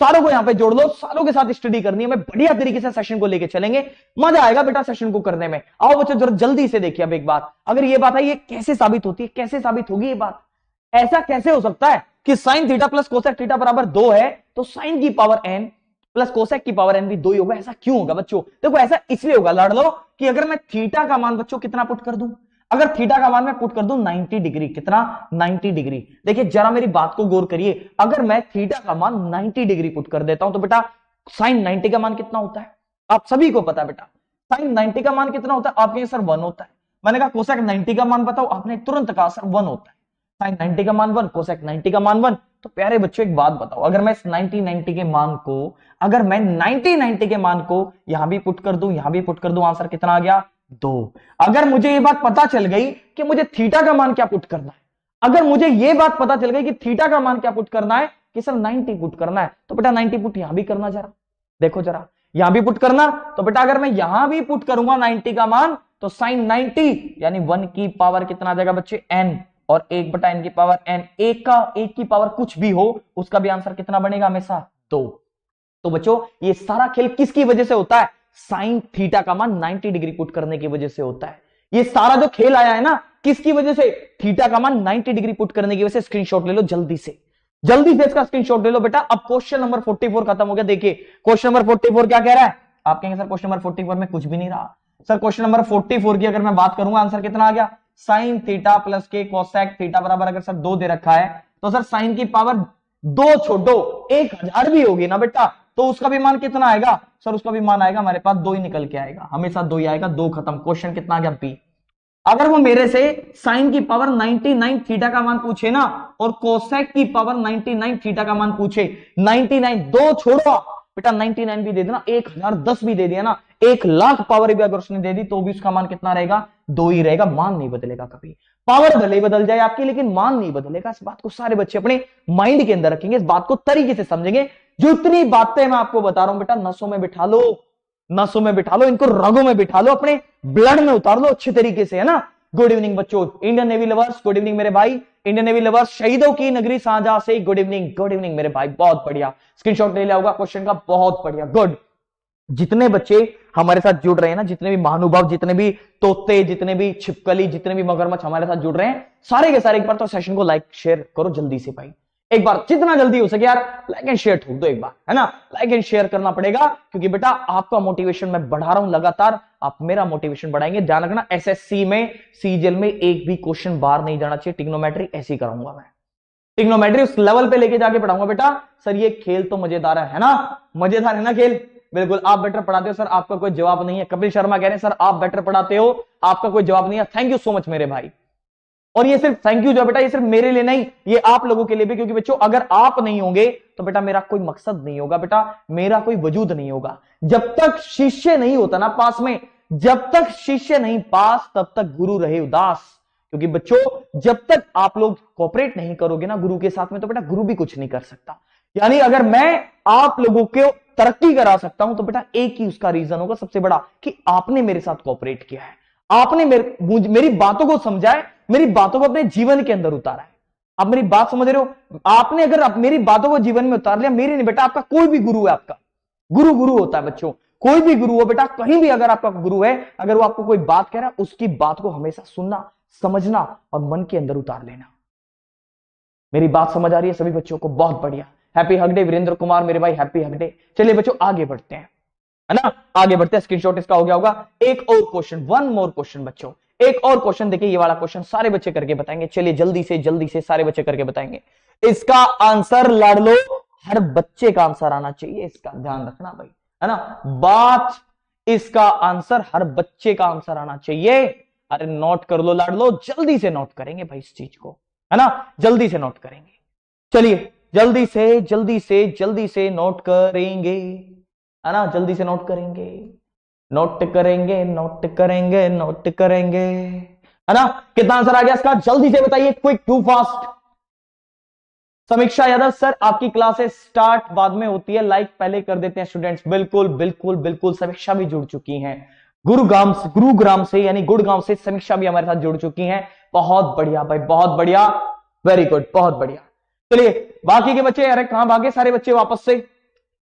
सारों को यहां पे जोड़ लो, सारों के साथ स्टडी करनी है। मैं बढ़िया तरीके से सेशन को लेके चलेंगे, मजा आएगा बेटा सेशन को करने में। आओ बच्चों जरा जल्दी से देखिए। अब एक बात, अगर ये बात है ये कैसे साबित होती है, कैसे साबित होगी ये बात, ऐसा कैसे हो सकता है कि sine theta plus cosec theta बराबर 2 है तो साइन की पावर n प्लस कोसेक की पावर n भी 2 ही होगा, ऐसा क्यों होगा बच्चों, देखो ऐसा इसलिए होगा लाड़ लो कि अगर मैं थीटा का मान बच्चों कितना पुट कर दूं, अगर थीटा का मान मैं पुट कर दूं 90 डिग्री, कितना 90 डिग्री, देखिए जरा मेरी बात को गौर करिए, अगर मैं थीटा का मान 90 डिग्री पुट कर देता हूं तो बेटा साइन 90 का मान कितना होता है, आप सभी को पता है बेटा, साइन 90 का मान कितना होता है, आपके सर 1 होता है, मैंने कहा कोसेक 90 का मान बताओ, आपने तुरंत कहा सर 1 होता है। साइन 90 का मान 1, कोसेक 90 का मान 1। तो प्यारे बच्चों एक बात बताओ, अगर मैं इस 90 के मान को, अगर मैं 90 के मान को यहां भी पुट कर दूं, यहां भी पुट कर दूं, आंसर कितना आ गया 2। अगर मुझे ये बात पता चल गई कि मुझे थीटा का मान क्या पुट करना है, अगर मुझे ये बात पता चल गई कि थीटा का मान क्या पुट करना है, कि सर 90 पुट करना है, तो बेटा 90 पुट यहां भी करना, जरा देखो जरा, यहां भी पुट करना। तो बेटा अगर मैं यहां भी पुट करूंगा 90 का मान, तो साइन 90 यानी 1 की पावर कितना आ जाएगा बच्चे n, और 1/n की पावर n, एक की पावर कुछ भी हो उसका भी आंसर कितना बनेगा हमेशा 2। तो बच्चों ये सारा खेल किसकी वजह से होता है, साइन थीटा का मान 90 डिग्री पुट करने की वजह से होता है। ये सारा जो खेल आया है ना, किसकी वजह से, थीटा का मान 90 डिग्री पुट करने की वजह से। स्क्रीनशॉट ले लो जल्दी से, जल्दी से इसका स्क्रीनशॉट ले लो बेटा। अब क्वेश्चन नंबर 44 खत्म हो गया। देखिए क्वेश्चन नंबर 44 क्या कह रहा है, आप कहेंगे सर क्वेश्चन नंबर 44 में कुछ भी नहीं रहा। सर क्वेश्चन नंबर 44 की अगर मैं बात करूंगा, आंसर कितना आ गया, साइन थीटा प्लस के कोसेक थीटा बराबर, अगर सर 2 दे रखा है तो सर साइन की पावर 2 छोड़ो 1000 भी होगी ना बेटा, तो उसका भी मान कितना आएगा, सर उसका भी मान आएगा हमारे पास 2 ही निकल के आएगा, हमेशा 2 ही आएगा, 2 खत्म। क्वेश्चन कितना आ गया बी। अगर वो मेरे से साइन की पावर 99 थीटा का मान पूछे ना, और कोसेक की पावर 99 थीटा का मान पूछे, 99 2 छोड़ो बेटा, 99 भी दे देना, 1010 भी दे दिया ना, 1,00,000 पावर भी अगर उसने दे दी तो भी उसका मान कितना रहेगा, 2 ही रहेगा, मान नहीं बदलेगा कभी। पावर भले ही बदल जाए आपकी, लेकिन मान नहीं बदलेगा। इस बात को सारे बच्चे अपने माइंड के अंदर रखेंगे, इस बात को तरीके से समझेंगे। जो इतनी बातें मैं आपको बता रहा हूं बेटा, नसों में बिठा लो, नसों में बिठा लो, इनको रगों में बिठा लो, अपने ब्लड में उतार लो अच्छे तरीके से, है ना। गुड इवनिंग बच्चों, Indian navy lovers, good evening मेरे भाई, इंडियन नेवी लवर्स, शहीदों की नगरी शाहजहां से गुड इवनिंग, गुड इवनिंग मेरे भाई, बहुत बढ़िया। स्क्रीनशॉट ले लिया होगा क्वेश्चन का, बहुत बढ़िया, गुड। जितने बच्चे हमारे साथ जुड़ रहे हैं ना, जितने भी महानुभाव, जितने भी तोते, जितने भी छिपकली, जितने भी मगरमच्छ हमारे साथ जुड़ रहे हैं, सारे के सारे एक बार तो सेशन को लाइक शेयर करो जल्दी से भाई, एक बार जितना जल्दी हो सके यार लाइक एंड शेयर ठोक दो एक बार, है ना। लाइक एंड शेयर करना पड़ेगा, क्योंकि बेटा आपका मोटिवेशन मैं बढ़ा रहा हूं लगातार, आप मेरा मोटिवेशन बढ़ाएंगे। ध्यान रखना एसएससी में, सीजीएल में एक भी क्वेश्चन बाहर नहीं जाना चाहिए। ट्रिग्नोमेट्री ऐसी कराऊंगा मैं, ट्रिग्नोमेट्री उस लेवल पे लेके जाके पढ़ाऊंगा बेटा। सर ये खेल तो मजेदार है ना, मजेदार है ना खेल, बिल्कुल। आप बेटर पढ़ाते हो सर, आपका कोई जवाब नहीं है। कपिल शर्मा कह रहे हैं सर आप बेटर पढ़ाते हो, आपका कोई जवाब नहीं है। थैंक यू सो मच मेरे भाई। और ये सिर्फ थैंक यू जो बेटा, ये सिर्फ मेरे लिए नहीं, ये आप लोगों के लिए भी, क्योंकि बच्चों अगर आप नहीं होंगे तो बेटा मेरा कोई मकसद नहीं होगा, बेटा मेरा कोई वजूद नहीं होगा। जब तक शिष्य नहीं होता ना पास में, जब तक शिष्य नहीं पास, तब तक गुरु रहे उदास। क्योंकि बच्चों जब तक आप लोग कोऑपरेट नहीं करोगे ना गुरु के साथ में, तो बेटा गुरु भी कुछ नहीं कर सकता। यानी अगर मैं आप लोगों को तरक्की करा सकता हूं, तो बेटा एक ही उसका रीजन होगा सबसे बड़ा, कि आपने मेरे साथ कोऑपरेट किया है, आपने मेरी बातों को समझा है, मेरी बातों को अपने जीवन के अंदर उतारा है। आप मेरी बात समझ रहे हो, आपने अगर आप मेरी बातों को जीवन में उतार लिया, मेरी नहीं बेटा, आपका कोई भी गुरु है, आपका गुरु गुरु होता है बच्चों, कोई भी गुरु हो बेटा, कहीं भी अगर आपका गुरु है, अगर वो आपको कोई बात कह रहा है, उसकी बात को हमेशा सुनना, समझना और मन के अंदर उतार लेना। मेरी बात समझ आ रही है सभी बच्चों को, बहुत बढ़िया। हैप्पी हक डे वीरेंद्र कुमार मेरे भाई, हैप्पी हक डे। चलिए बच्चों आगे बढ़ते हैं, है ना, आगे बढ़ते हैं। स्क्रीनशॉट इसका हो गया होगा। एक और क्वेश्चन, वन मोर क्वेश्चन बच्चों, एक और क्वेश्चन देखिए, ये वाला क्वेश्चन सारे बच्चे करके बताएंगे। चलिए जल्दी से सारे बच्चे करके बताएंगे। इसका आंसर लड़ लो, हर बच्चे का आंसर आना चाहिए, इसका ध्यान रखना भाई, है ना बात। इसका आंसर हर बच्चे का आंसर आना चाहिए। अरे नोट कर लो लाड लो, जल्दी से नोट करेंगे भाई इस चीज को, है ना, जल्दी से नोट करेंगे। चलिए जल्दी से नोट करेंगे, है ना, जल्दी से नोट करेंगे, नोट करेंगे, है ना। कितना आंसर आ गया इसका, जल्दी से बताइए, quick to fast. Samiksha Yadav sir आपकी क्लासेस स्टार्ट बाद में होती है, लाइक पहले कर देते हैं स्टूडेंट्स। बिल्कुल समीक्षा भी जुड़ चुकी हैं गुरुग्राम से यानी गुड़गांव से समीक्षा भी हमारे साथ जुड़ चुकी हैं। बहुत बढ़िया भाई, बहुत बढ़िया, वेरी गुड, बहुत बढ़िया। चलिए बाकी के बच्चे, अरे कहां भागे सारे बच्चे, वापस से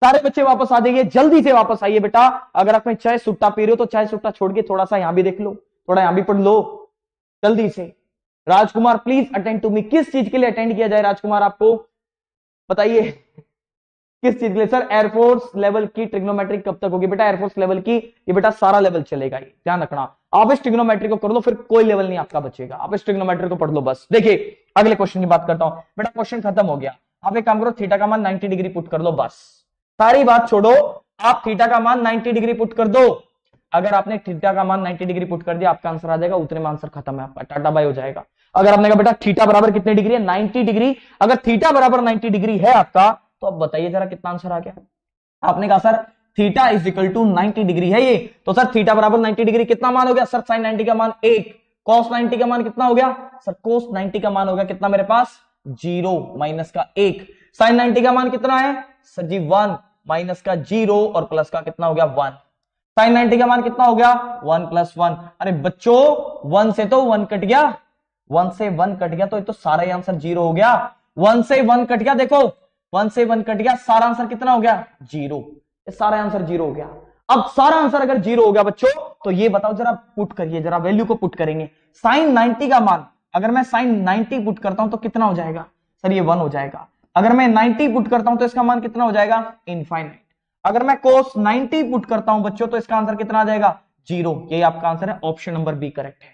सारे बच्चे वापस आ जाइए, जल्दी से वापस आइए बेटा। अगर आप में चाय सुट्टा पी रहे हो तो चाय सुट्टा छोड़ के थोड़ा सा यहां भी देख लो, थोड़ा यहां भी पढ़ लो जल्दी से। राजकुमार प्लीज अटेंड टू मी। किस चीज के लिए अटेंड किया जाए राजकुमार, आपको बताइए किस चीज के लिए। सर एयरफोर्स लेवल की ट्रिग्नोमेट्री कब तक होगी बेटा, एयरफोर्स लेवल की ये बेटा सारा लेवल चलेगा, ये ध्यान रखना। आप इस ट्रिग्नोमेट्री को कर लो, फिर कोई लेवल नहीं आपका बचेगा, आप इस ट्रिग्नोमेट्री को पढ़ लो बस। देखिए अगले क्वेश्चन की बात करता हूं बेटा, क्वेश्चन खत्म हो गया। आप एक काम करो, थीटा का मान 90 डिग्री पुट कर लो बस, सारी बात छोड़ो, आप थीटा का मान 90 डिग्री पुट कर दो। अगर आपने थीटा का मान 90 डिग्री पुट कर दिया, आपका आंसर आ जाएगा, उतने में आंसर खत्म है आपका, टाटा बाय हो जाएगा। अगर आपने कहा बेटा थीटा बराबर कितने डिग्री है, 90 डिग्री, अगर थीटा बराबर 90 डिग्री है आपका, तो अब बताइए जरा कितना आंसर आ गया। आपने कहा sir theta is equal to 90 degree है ये, तो सर थीटा बराबर 90 डिग्री कितना मान हो गया सर, साइन 90 का मान 1, कॉस 90 का मान कितना हो गया सर, कोस 90 का मान हो गया कितना मेरे पास 0 माइनस का 1, साइन 90 का मान कितना है सर जी 1 माइनस का 0 और प्लस का कितना हो गया 1, साइन 90 का मान कितना हो गया 1 प्लस 1। अरे बच्चों 1 से तो 1 कट गया, 1 से 1 कट गया, तो ये तो सारा ही आंसर 0 हो गया। 1 से 1 कट गया, देखो 1 से 1 कट गया, सारा आंसर कितना हो गया 0, ये सारा आंसर 0 हो गया। अब सारा आंसर अगर 0 हो गया बच्चों, तो ये बताओ जरा पुट करिए, जरा वैल्यू को पुट करेंगे। साइन 90 का मान अगर मैं साइन 90 पुट करता हूं तो कितना हो जाएगा सर, ये 1 हो जाएगा। अगर मैं 90 पुट करता हूं तो इसका मान कितना हो जाएगा इनफाइनाइट। अगर मैं कोस 90 पुट करता हूं बच्चों तो इसका आंसर कितना आ जाएगा 0। ये आपका आंसर है, ऑप्शन नंबर बी करेक्ट है।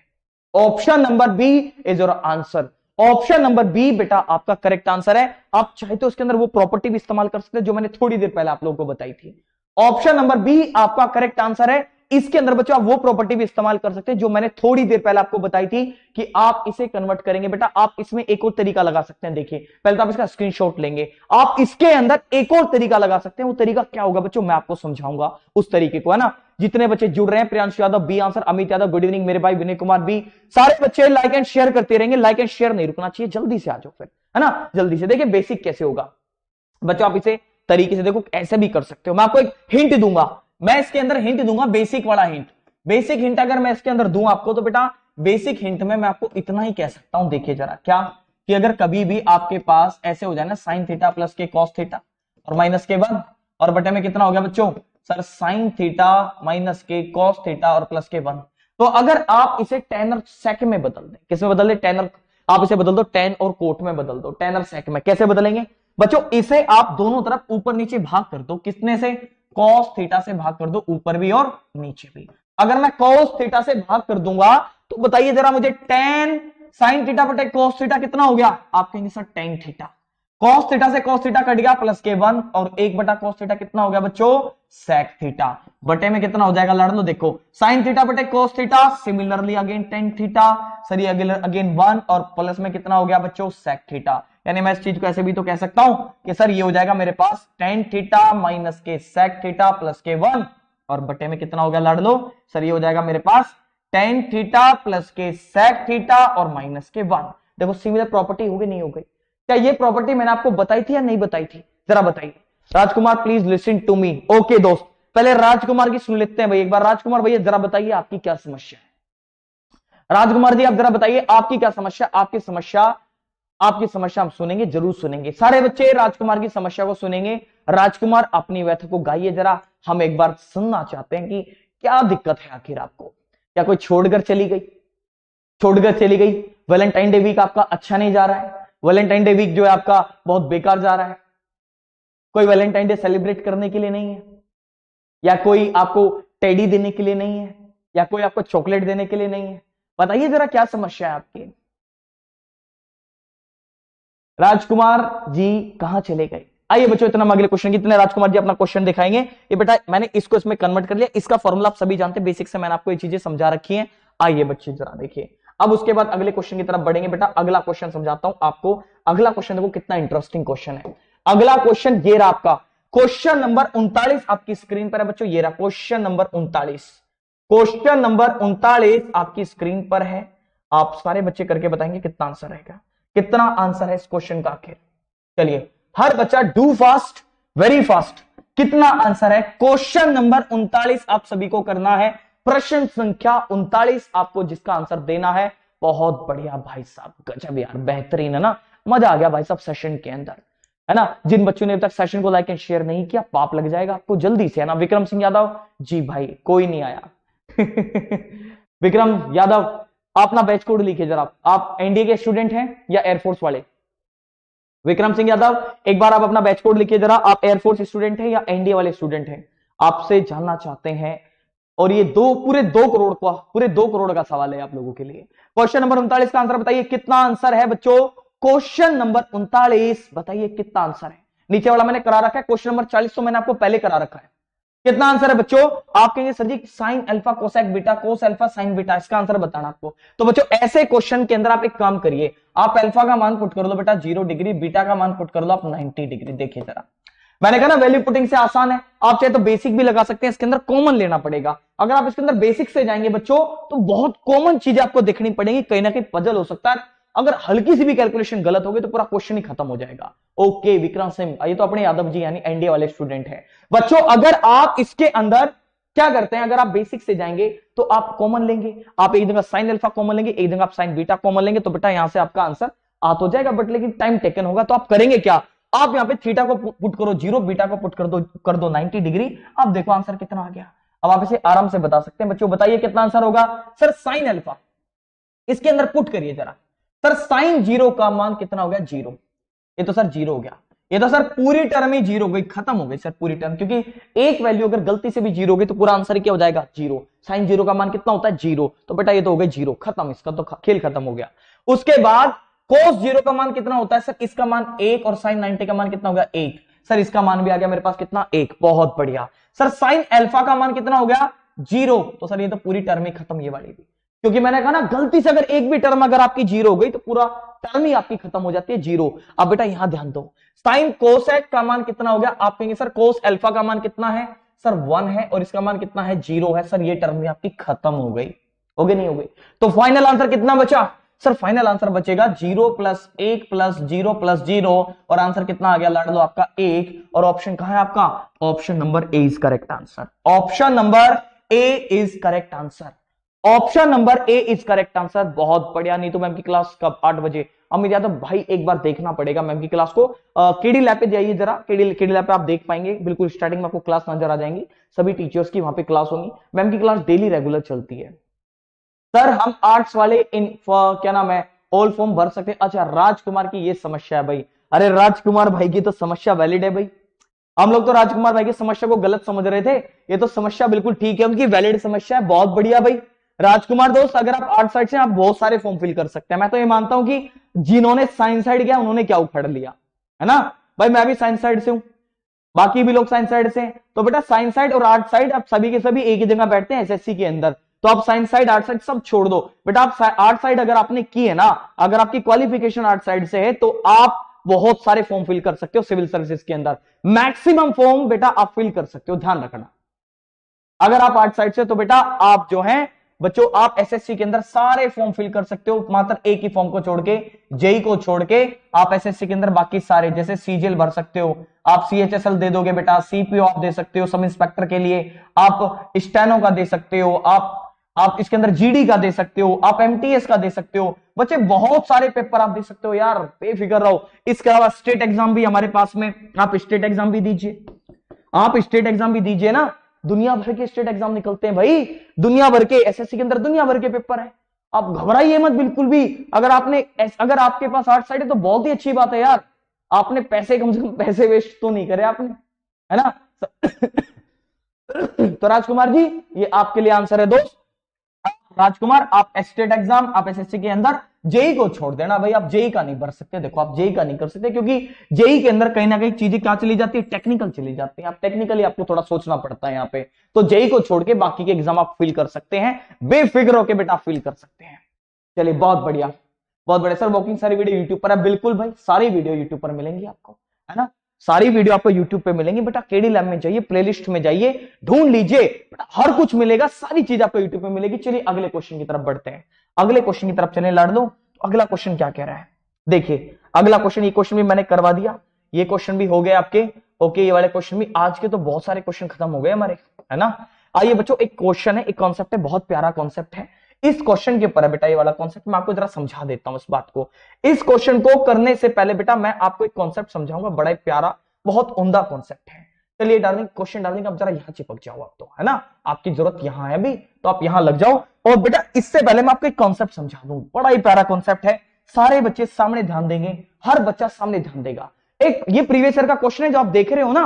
Option number B is your answer. Option number B बेटा आपका करेक्ट आंसर है। आप चाहे तो इसके अंदर वो प्रॉपर्टी भी इस्तेमाल कर सकते हैं जो मैंने थोड़ी देर पहले आप लोगों को बताई थी। ऑप्शन नंबर बी आपका करेक्ट आंसर है। इसके अंदर बच्चों आप वो प्रॉपर्टी भी इस्तेमाल कर सकते हैं जो मैंने थोड़ी देर पहले आपको बताई थी कि आप इसे कन्वर्ट करेंगे। बेटा आप इसमें एक और तरीका लगा सकते हैं, देखिए पहले तो आप इसका स्क्रीनशॉट लेंगे, आप इसके अंदर एक और तरीका लगा सकते हैं। वो तरीका क्या होगा बच्चों, मैं आपको समझाऊंगा उस तरीके को, है ना। जितने बच्चे जुड़ रहे हैं, Priyanshu Yadav B answer, Amit Yadav good evening, मेरे भाई विनय कुमार बी, सारे बच्चे लाइक एंड शेयर करते रहेंगे, लाइक एंड शेयर नहीं रुकना चाहिए, जल्दी से आ जाओ फिर, है ना, जल्दी से। देखिए बेसिक कैसे होगा बच्चों, आप इसे तरीके से देखो ऐसे भी कर सकते हो। मैं आपको एक हिंट दूंगा, मैं इसके अंदर हिंट दूंगा, बेसिक वाला हिंट। बेसिक हिंट अगर मैं इसके अंदर दूं आपको, तो बेटा बेसिक हिंट में मैं आपको इतना ही कह सकता हूं, देखिए जरा क्या, कि अगर कभी भी आपके पास ऐसे हो जाए ना साइन थीटा प्लस के कॉस थीटा और माइनस के 1 और बटे में कितना हो गया बच्चों सर साइन थीटा माइनस के कॉस थीटा और प्लस के 1, तो अगर आप इसे टेन और सेक में बदल दें, किसमें बदल दे, टेन और, आप इसे बदल दो टेन और कोट में बदल दो, टेन और सेक में। कैसे बदलेंगे बच्चों, इसे आप दोनों तरफ ऊपर नीचे भाग कर दो, कितने से, कॉस थीटा से भाग कर दो, ऊपर भी और नीचे भी। अगर मैं कॉस थीटा से भाग कर दूंगा तो बताइए जरा मुझे, टेन साइन थीटा बटे कॉस थीटा कितना हो गया, आप कहेंगे sir tan theta, cos theta से कॉस थीटा कट गया प्लस के 1 और 1 बटा कॉस थीटा कितना हो गया बच्चों सेक थीटा, बटे में कितना हो जाएगा लड़ लो, देखो साइन थीटा बटे cos theta, similarly again tan theta, sir again 1 और प्लस में कितना हो गया बच्चों सेक थीटा। यानी मैं इस चीज को ऐसे भी तो कह सकता हूं कि सर ये हो जाएगा मेरे पास टेन थीटा माइनस के सेक थीटा प्लस के 1 और बटे में कितना हो गया लड़ लो, सर ये हो जाएगा मेरे पास टेन थीटा प्लस के सेक थीटा और माइनस के 1। देखो सिमिलर प्रॉपर्टी हो गई नहीं हो गई, क्या ये प्रॉपर्टी मैंने आपको बताई थी या नहीं बताई थी, जरा बताइए। Rajkumar please listen to me. Okay दोस्त, पहले राजकुमार की सुन लेते हैं भाई एक बार। राजकुमार भैया जरा बताइए आपकी क्या समस्या है। राजकुमार जी आप जरा बताइए आपकी क्या समस्या, आपकी समस्या हम सुनेंगे, जरूर सुनेंगे। सारे बच्चे राजकुमार की समस्या को सुनेंगे। राजकुमार अपनी व्यथा को गाइए जरा, हम एक बार सुनना चाहते हैं कि क्या दिक्कत है आखिर आपको। क्या कोई छोड़कर चली गई, वैलेंटाइन डे वीक आपका अच्छा नहीं जा रहा है, वैलेंटाइन डे वीक जो है आपका बहुत बेकार जा रहा है, कोई वैलेंटाइन डे सेलिब्रेट करने के लिए नहीं है, या कोई आपको टेडी देने के लिए नहीं है, या कोई आपको चॉकलेट देने के लिए नहीं है, बताइए जरा क्या समस्या है आपकी। राजकुमार जी कहां चले गए। आइए बच्चों इतना अगले क्वेश्चन, कितने राजकुमार जी अपना क्वेश्चन दिखाएंगे। ये बेटा मैंने इसको इसमें कन्वर्ट कर लिया, इसका फॉर्मूला आप सभी जानते हैं, बेसिक से मैंने आपको ये चीजें समझा रखी हैं। आइए बच्चे जरा देखिए, अब उसके बाद अगले क्वेश्चन की तरफ बढ़ेंगे। बेटा अगला क्वेश्चन समझाता हूं आपको, अगला क्वेश्चन देखो कितना इंटरेस्टिंग क्वेश्चन है। अगला क्वेश्चन ये रहा आपका, क्वेश्चन नंबर 39 आपकी स्क्रीन पर है बच्चों, ये रहा क्वेश्चन नंबर 39। क्वेश्चन नंबर 39 आपकी स्क्रीन पर है। आप सारे बच्चे करके बताएंगे कितना आंसर रहेगा, कितना आंसर है इस क्वेश्चन का आखिर। चलिए हर बच्चा डू फास्ट, वेरी फास्ट, कितना आंसर है। क्वेश्चन नंबर 39 आप सभी को करना है, प्रश्न संख्या 39 आपको जिसका आंसर देना है। बहुत बढ़िया भाई साहब, गजब यार, बेहतरीन है ना, मजा आ गया भाई साहब सेशन के अंदर, है ना। जिन बच्चों ने अभी तक सेशन को लाइक एंड शेयर नहीं किया, पाप लग जाएगा आपको, जल्दी से, है ना। विक्रम सिंह यादव जी भाई कोई नहीं आया विक्रम यादव अपना बैच कोड लिखिए जरा, आप एनडीए के स्टूडेंट हैं या एयरफोर्स वाले। विक्रम सिंह यादव एक बार आप अपना बैच कोड लिखिए जरा, आप एयरफोर्स स्टूडेंट हैं या एनडीए वाले स्टूडेंट हैं, आपसे जानना चाहते हैं। और ये पूरे 2 करोड़ का सवाल है आप लोगों के लिए। क्वेश्चन नंबर 39 का आंसर बताइए, कितना आंसर है बच्चों। क्वेश्चन नंबर 39 बताइए कितना आंसर है। नीचे वाला मैंने करा रखा है, क्वेश्चन नंबर 40 तो मैंने आपको पहले करा रखा है, कितना आंसर है बच्चों? आप कहेंगे sir ji sine alpha cosec beta, cos alpha sine beta, इसका आंसर बताना आपको। तो बच्चों ऐसे क्वेश्चन के अंदर आप एक काम करिए, आप अल्फा का मान पुट कर लो बेटा 0 डिग्री, बीटा का मान पुट कर लो आप 90 डिग्री। देखिए जरा, मैंने कहा ना वैल्यू पुटिंग से आसान है, आप चाहे तो बेसिक भी लगा सकते हैं, इसके अंदर कॉमन लेना पड़ेगा। अगर आप इसके अंदर बेसिक से जाएंगे बच्चों तो बहुत कॉमन चीजें आपको देखनी पड़ेगी, कहीं ना कहीं पजल हो सकता है, अगर हल्की सी भी कैलकुलेशन गलत होगी तो पूरा क्वेश्चन ही खत्म हो जाएगा। ओके विक्रम सिंह, ये तो अपने यादव जी यानी एनडीए वाले स्टूडेंट हैं। बच्चों अगर आप इसके अंदर क्या करते हैं, अगर आप बेसिक से जाएंगे तो आप कॉमन लेंगे, आप एक जगह साइन अल्फा कॉमन लेंगे, एक जगह आप साइन बीटा कॉमन लेंगे, तो बेटा यहां से आपका आंसर आ तो जाएगा, बट लेकिन टाइम टेकन होगा। तो आप करेंगे क्या, आप यहां पे थीटा को पुट करो 0, बीटा को पुट कर दो 90 डिग्री। अब देखो आंसर कितना आ गया। अब आप इसे आराम से बता सकते हैं। बच्चों बताइए कितना आंसर होगा? सर साइन अल्फा इसके अंदर पुट करिए जरा। सर साइन 0 का मान कितना हो गया? 0। ये तो सर 0 हो गया, ये तो सर पूरी टर्म ही 0 हो गई, खत्म हो गई सर पूरी टर्म, क्योंकि एक वैल्यू अगर गलती से भी 0 हो गई तो पूरा आंसर क्या हो जाएगा? 0। साइन 0 का मान कितना होता है? 0। तो बेटा ये तो हो गई 0, खत्म, इसका तो खेल खत्म हो गया। उसके बाद कोस 0 का मान कितना होता है? सर इसका मान 1, और साइन 90 का मान कितना हो गया? 1। सर इसका मान भी आ गया मेरे पास कितना? 1। बहुत बढ़िया। सर साइन अल्फा का मान कितना हो गया? 0। तो सर ये तो पूरी टर्म ही खत्म, ये वाली भी, क्योंकि मैंने कहा ना गलती से अगर एक भी टर्म अगर आपकी 0 हो गई तो पूरा टर्म ही आपकी खत्म हो जाती है 0। अब बेटा यहां ध्यान दो, साइन कोसेक का मान कितना हो गया? आप कहेंगे सर कोस अल्फा का मान कितना है? सर 1 है, और इसका मान कितना है? 0 है। सर ये टर्म भी आपकी खत्म हो गई, हो गई नहीं हो गई? तो फाइनल आंसर कितना बचा? सर फाइनल आंसर बचेगा 0 प्लस 1 प्लस 0 प्लस 0, और आंसर कितना आ गया लाड लो आपका 1। और ऑप्शन कहां है आपका? Option number A is correct answer. Option number A is correct answer. Option number A is correct answer. बहुत बढ़िया। नहीं तो मैम की क्लास कब? 8 बजे। अमित यादव भाई एक बार देखना पड़ेगा मैम की क्लास को, केडी लैब पे जाइए जरा, केडी लैब पे आप देख पाएंगे, बिल्कुल स्टार्टिंग में आपको क्लास नजर आ जाएंगी, सभी टीचर्स की वहां पे क्लास होगी। मैम की क्लास डेली रेगुलर चलती है। सर हम आर्ट्स वाले इन क्या नाम है ऑल फॉर्म भर सकते हैं? अच्छा राजकुमार की ये समस्या है भाई। अरे राजकुमार भाई की तो समस्या वैलिड है भाई, हम लोग तो राजकुमार भाई की समस्या को गलत समझ रहे थे, ये तो समस्या बिल्कुल ठीक है, उनकी वैलिड समस्या है। बहुत बढ़िया भाई राजकुमार दोस्त, अगर आप आर्ट साइड से आप बहुत सारे फॉर्म फिल कर सकते हैं। मैं तो ये मानता हूं कि जिन्होंने साइंस साइड किया उन्होंने क्या उखड़ लिया, है ना भाई? मैं भी साइंस साइड से हूं, बाकी भी लोग साइंस साइड से हैं, तो बेटा साइंस साइड और आर्ट साइड आप सभी के सभी एक ही जगह बैठते हैं एसएससी के अंदर। तो आप साइंस साइड आर्ट साइड सब छोड़ दो बेटा, आप आर्ट साइड अगर आपने की है ना, अगर आपकी क्वालिफिकेशन आर्ट साइड से है तो आप बहुत सारे फॉर्म फिल कर सकते हो सिविल सर्विसेज के अंदर, मैक्सिमम फॉर्म बेटा आप फिल कर सकते हो, ध्यान रखना। अगर आप आर्ट साइड से तो बेटा आप जो है बच्चों आप एसएससी के अंदर सारे फॉर्म फिल कर सकते हो, मात्र एक ही फॉर्म को छोड़ के, जेई को छोड़ के आप एसएससी के अंदर बाकी सारे, जैसे सीजीएल भर सकते हो, आप सीएचएसएल दे दोगे बेटा, सीपीओ आप दे सकते हो सब इंस्पेक्टर के लिए, आप स्टेनो का दे सकते हो, आप इसके अंदर जीडी का दे सकते हो, आप एमटीएस का दे सकते हो, बच्चे बहुत सारे पेपर आप दे सकते हो यार, बेफिक्र रहो। इसके अलावा स्टेट एग्जाम भी हमारे पास में, आप स्टेट एग्जाम भी दीजिए, आप स्टेट एग्जाम भी दीजिए ना, दुनिया भर के स्टेट एग्जाम निकलते हैं भाई, दुनिया भर के एसएससी के अंदर दुनिया भर के पेपर है, आप घबराइए मत बिल्कुल भी। अगर आपके पास आर्ट साइड है तो बहुत ही अच्छी बात है यार, आपने पैसे कम से कम पैसे वेस्ट तो नहीं करे आपने, है ना? तो राजकुमार जी ये आपके लिए आंसर है दोस्त। राजकुमार आप स्टेट एग्जाम आप एसएससी के अंदर जेई को छोड़ देना भाई, आप जेई का नहीं भर सकते, देखो आप जेई का नहीं कर सकते क्योंकि जेई के अंदर कहीं ना कहीं चीजें क्या चली जाती है, टेक्निकल चली जाती है, आप टेक्निकली आपको थोड़ा सोचना पड़ता है यहाँ पे, तो जेई को छोड़ के बाकी के एग्जाम आप फिल कर सकते हैं, बेफिक्र होकर बेटा फिल कर सकते हैं। चलिए बहुत बढ़िया, बहुत बढ़िया। सर वॉकिंग सारी वीडियो यूट्यूब पर है, बिल्कुल भाई सारी वीडियो यूट्यूब पर मिलेंगी आपको, है ना? सारी वीडियो आपको YouTube पे मिलेंगी बेटा, केडी लैब में जाइए, प्लेलिस्ट में जाइए, ढूंढ लीजिए बेटा, हर कुछ मिलेगा, सारी चीज आपको YouTube पे मिलेगी। चलिए अगले क्वेश्चन की तरफ बढ़ते हैं, अगले क्वेश्चन की तरफ चलें लाडलो। तो अगला क्वेश्चन क्या कह रहा है, देखिए अगला क्वेश्चन, ये क्वेश्चन भी मैंने करवा दिया, ये क्वेश्चन भी हो गए आपके, ओके ये वाले क्वेश्चन भी, आज के तो बहुत सारे क्वेश्चन खत्म हो गए हमारे, है ना? आइए बच्चों, एक क्वेश्चन है, एक कॉन्सेप्ट है, बहुत प्यारा कॉन्सेप्ट है, इस क्वेश्चन के ऊपर है बेटा ये वाला कॉन्सेप्ट, मैं आपको जरा समझा देता हूं इस बात को। इस क्वेश्चन को करने से पहले बेटा मैं आपको एक कॉन्सेप्ट समझाऊंगा, बड़ा प्यारा बहुत उम्दा कॉन्सेप्ट है। चलिए डार्लिंग, क्वेश्चन डार्लिंग अब जरा यहां चिपक जाओ आप तो, है ना? आपकी जरूरत यहां है अभी, तो आप यहां लग जाओ। और बेटा इससे पहले मैं आपको एक कॉन्सेप्ट समझा दूं, बड़ा ही प्यारा कॉन्सेप्ट है, सारे बच्चे सामने ध्यान देंगे, हर बच्चा सामने ध्यान देगा। एक ये प्रीवियस ईयर का क्वेश्चन है जो आप देख रहे हो ना,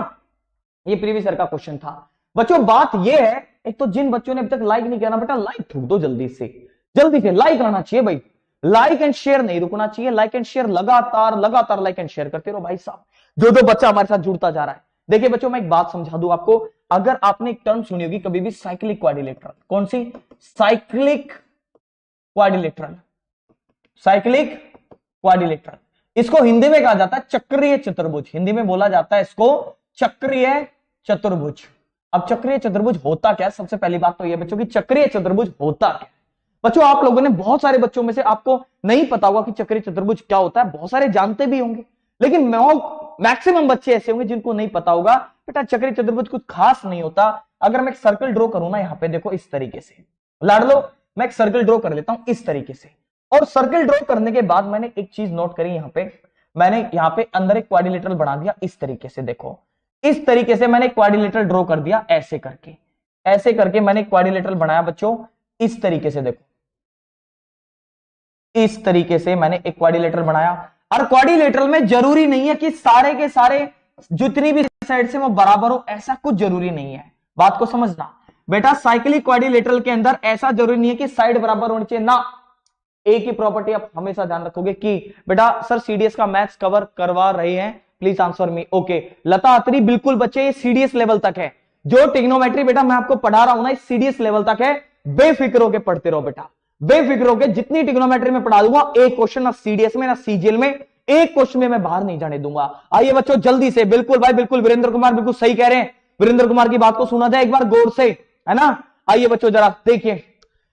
ये प्रीवियस ईयर का क्वेश्चन था बच्चों। बात ये है, एक तो जिन बच्चों ने अभी तक लाइक नहीं किया ना बेटा, लाइक ठोक दो जल्दी से, जल्दी से लाइक आना चाहिए भाई, लाइक एंड शेयर नहीं रुकना चाहिए, लाइक एंड शेयर लगातार लगातार लाइक एंड शेयर करते रहो भाई साहब, जो बच्चा हमारे साथ जुड़ता जा रहा है। देखिए बच्चों मैं एक बात समझा दूं आपको, अगर आपने एक टर्म सुनी होगी कभी भी, साइक्लिक क्वाड्रिलेटरल, कौन सी? Cyclic quadrilateral, cyclic quadrilateral. इसको हिंदी में कहा जाता है चक्रीय चतुर्भुज, हिंदी में बोला जाता है इसको चक्रीय चतुर्भुज। अब चक्रीय चतुर्भुज होता क्या है? सबसे पहली बात तो यह बच्चों की चक्रीय चतुर्भुज होता क्या है। बच्चों आप लोगों ने, बहुत सारे बच्चों में से आपको नहीं पता होगा कि चक्रीय चतुर्भुज क्या होता है, बहुत सारे जानते भी होंगे, लेकिन मैक्सिमम बच्चे ऐसे होंगे जिनको नहीं पता होगा बेटा चक्रीय चतुर्भुज कुछ खास नहीं होता। अगर मैं एक सर्कल ड्रॉ करूं ना, यहां पे देखो इस तरीके से, लाड लो, मैं एक सर्कल ड्रॉ कर लेता हूं इस तरीके से, और सर्कल ड्रॉ करने के बाद मैंने एक चीज नोट करी, यहां पे मैंने यहां पे अंदर एक क्वाड्रिलेटरल बना दिया इस तरीके से। देखो इस तरीके से मैंने क्वाड्रिलेटरल ड्रॉ कर दिया, ऐसे करके, ऐसे करके मैंने क्वाड्रिलेटरल बनाया बच्चों इस तरीके से। देखो इस तरीके से मैंने एक क्वाड्रिलेटरल बनाया, और क्वाड्रिलेटरल में जरूरी नहीं है कि सारे के सारे जितनी भी साइड से वो बराबर हो, ऐसा कुछ जरूरी नहीं है, बात को समझना बेटा। साइक्लिक क्वाड्रिलेटरल के अंदर ऐसा जरूरी नहीं है कि साइड बराबर होनी चाहिए ना। एक ही प्रॉपर्टी आप हमेशा ध्यान रखोगे कि बेटा सर सीडीएस का मैथ्स कवर करवा रहे हैं, प्लीज आंसर मी। ओके लता अत्री, बिल्कुल बच्चे ये सीडीएस लेवल तक है, जो ट्रिग्नोमेट्री बेटा मैं आपको पढ़ा रहा हूं ना, इस सीडीएस लेवल तक है। बेफिक्र होकर पढ़ते रहो बेटा, बेफिक्र होकर, जितनी ट्रिग्नोमेट्री में पढ़ा दूंगा, एक क्वेश्चन ना सीडीएस में ना सीजीएल में, एक क्वेश्चन में मैं बाहर नहीं जाने दूंगा। आइए बच्चों जल्दी से, बिल्कुल भाई बिल्कुल, वीरेंद्र कुमार बिल्कुल सही कह रहे हैं, वीरेंद्र कुमार की बात को सुना जाए एक बार गौर से, है ना। आइए बच्चों जरा देखिए,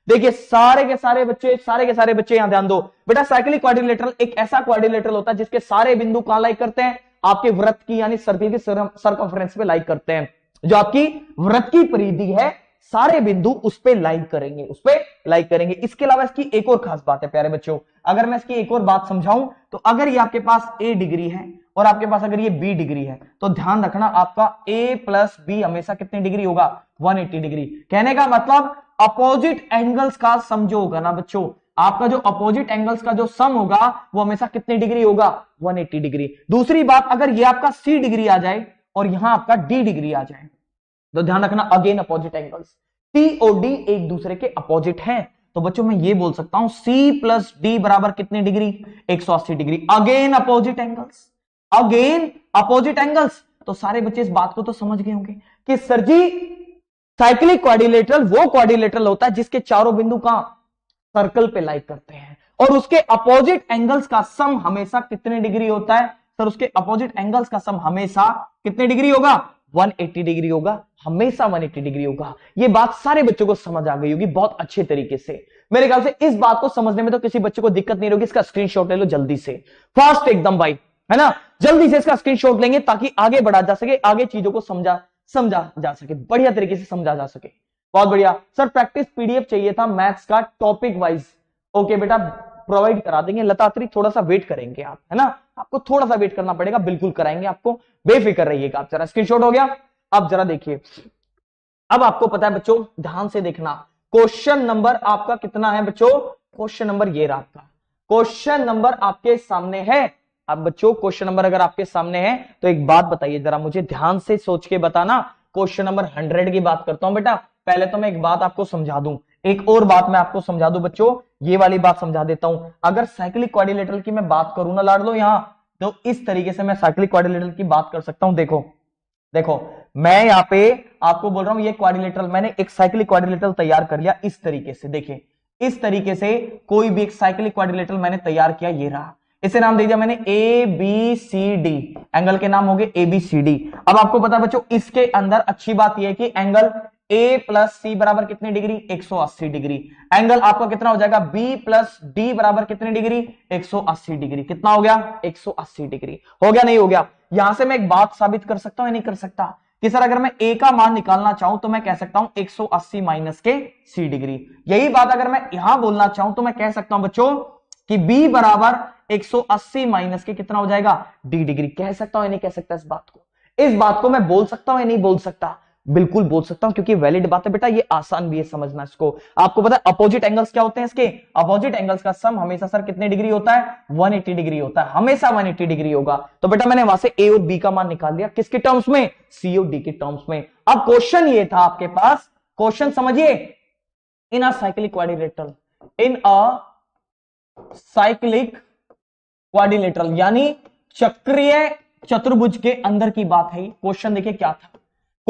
देखिए सारे के सारे बच्चे यहां ध्यान दो बेटा। साइक्लिक क्वाड्रिलेटरल एक ऐसा क्वाड्रिलेटरल होता है जिसके सारे बिंदु कहां लाइक करते हैं? आपके वृत्त की यानी सर्किल की सर्कमफ्रेंस पे लाइक करते हैं। जो आपकी वृत्त की परिधि है, सारे बिंदु उस पे लाइक करेंगे, उस पे लाइक करेंगे। इसके अलावा इसकी एक और खास बात है प्यारे बच्चों, अगर मैं इसकी एक और बात समझाऊं तो अगर ये आपके पास ए डिग्री है और आपके पास अगर ये बी डिग्री है, तो ध्यान रखना आपका ए प्लस बी हमेशा कितनी डिग्री होगा? 180 डिग्री। कहने का मतलब अपोजिट एंगल्स का सम जो होगा ना बच्चों, आपका जो अपोजिट एंगल्स का जो सम होगा वो हमेशा कितनी डिग्री होगा? 180 डिग्री। दूसरी बात, अगर ये आपका सी डिग्री आ जाए और यहां आपका डी डिग्री आ जाए, तो ध्यान रखना अगेन अपोजिट एंगल्स, सी और डी एक दूसरे के अपोजिट हैं, तो बच्चों मैं ये बोल सकता हूं सी प्लस डी बराबर कितनी degree? 180 degree. Again opposite angles, again opposite angles. तो सारे बच्चे इस बात को तो समझ गए होंगे कि सर जी साइक्लिक क्वाड्रिलेटरल वो क्वाड्रिलेटरल होता है जिसके चारों बिंदु कहां? सर्कल पे लाइक करते हैं, और उसके अपोजिट एंगल्स का सम हमेशा कितने डिग्री होता है? सर उसके अपोजिट एंगल्स का सम हमेशा कितने डिग्री होगा? 180 डिग्री होगा, हमेशा 180 डिग्री होगा। ये बात सारे बच्चों को समझ आ गई होगी बहुत अच्छे तरीके से। मेरे ख्याल से इस बात को समझने में तो किसी बच्चे को दिक्कत नहीं होगी। इसका स्क्रीनशॉट ले लो जल्दी से, फास्ट एकदम भाई, है ना। जल्दी से इसका स्क्रीनशॉट लेंगे ताकि आगे बढ़ा जा सके, आगे चीजों को समझा जा सके, बढ़िया तरीके से समझा जा सके। बहुत बढ़िया सर, प्रैक्टिस पीडीएफ चाहिए था मैथ्स का टॉपिक वाइज। ओके बेटा प्रोवाइड करा देंगे। लतात्री थोड़ा सा वेट करेंगे आप, है ना, आपको थोड़ा सा वेट करना पड़ेगा, बिल्कुल कराएंगे आपको, बेफिक्र रहिएगा आप। जरा स्क्रीनशॉट हो गया। अब जरा देखिए, अब आपको पता है बच्चों, ध्यान से देखना, क्वेश्चन नंबर आपका कितना है बच्चों? क्वेश्चन नंबर ये रहा आपका, क्वेश्चन नंबर आपके सामने है। अब बच्चों क्वेश्चन नंबर अगर आपके सामने है तो एक बात बताइए जरा मुझे, ध्यान से सोच के बताना। क्वेश्चन नंबर 100 की बात करता हूं बेटा। पहले तो मैं एक बात आपको समझा दूं, एक और बात मैं आपको समझा दूं बच्चों, ये वाली बात समझा देता हूं। अगर साइक्लिक क्वाड्रिलेटरल की मैं बात करूं ना लाड लो यहां, तो इस तरीके से मैं साइक्लिक क्वाड्रिलेटरल की बात कर सकता हूं। देखो देखो मैं यहां पे आपको बोल रहा हूं ये क्वाड्रिलेटरल, मैंने एक साइक्लिक क्वाड्रिलेटरल तैयार कर लिया इस तरीके से। देखिए इस तरीके से कोई भी एक साइक्लिक क्वाड्रिलेटरल मैंने तैयार किया, ये रहा। इसे नाम दे दिया मैंने A B C D, angle के नाम हो गए ए बी सी डी। अब आपको पता बच्चों इसके अंदर अच्छी बात यह है कि एंगल ए प्लस सी बराबर कितनी डिग्री? 180 डिग्री। एंगल आपका कितना हो जाएगा? बी प्लस डी बराबर कितनी डिग्री? 180 डिग्री। कितना हो गया? 180 डिग्री। हो गया नहीं हो गया? यहां से मैं एक बात साबित कर सकता हूं या नहीं कर सकता कि सर अगर मैं ए का मान निकालना चाहूं तो मैं कह सकता हूं 180 माइनस के सी डिग्री। यही बात अगर मैं यहां बोलना चाहूं तो मैं कह सकता हूं बच्चों कि बी बराबर 180 माइनस के कितना हो जाएगा? D degree. कह सकता हूं या नहीं कह सकता इस बात को? इस बात को मैं बोल सकता हूं या नहीं बोल सकता? बिल्कुल बोल सकता हूं, क्योंकि वैलिड बात है बेटा, ये आसान भी है समझना इसको। आपको पता है अपोजिट एंगल्स क्या होते हैं इसके? अपोजिट एंगल्स का सम हमेशा सर कितने डिग्री होता है? 180 डिग्री होता है, हमेशा 180 डिग्री होगा। तो बेटा मैंने वहां से ए और बी का मान निकाल लिया, किसके टर्म्स में? सी और डी के टर्म्स में। अब क्वेश्चन ये था आपके पास, क्वेश्चन समझिए, in a cyclic quadrilateral, in a cyclic quadrilateral यानी चक्रीय चतुर्भुज के अंदर की बात है। क्वेश्चन देखिए क्या था,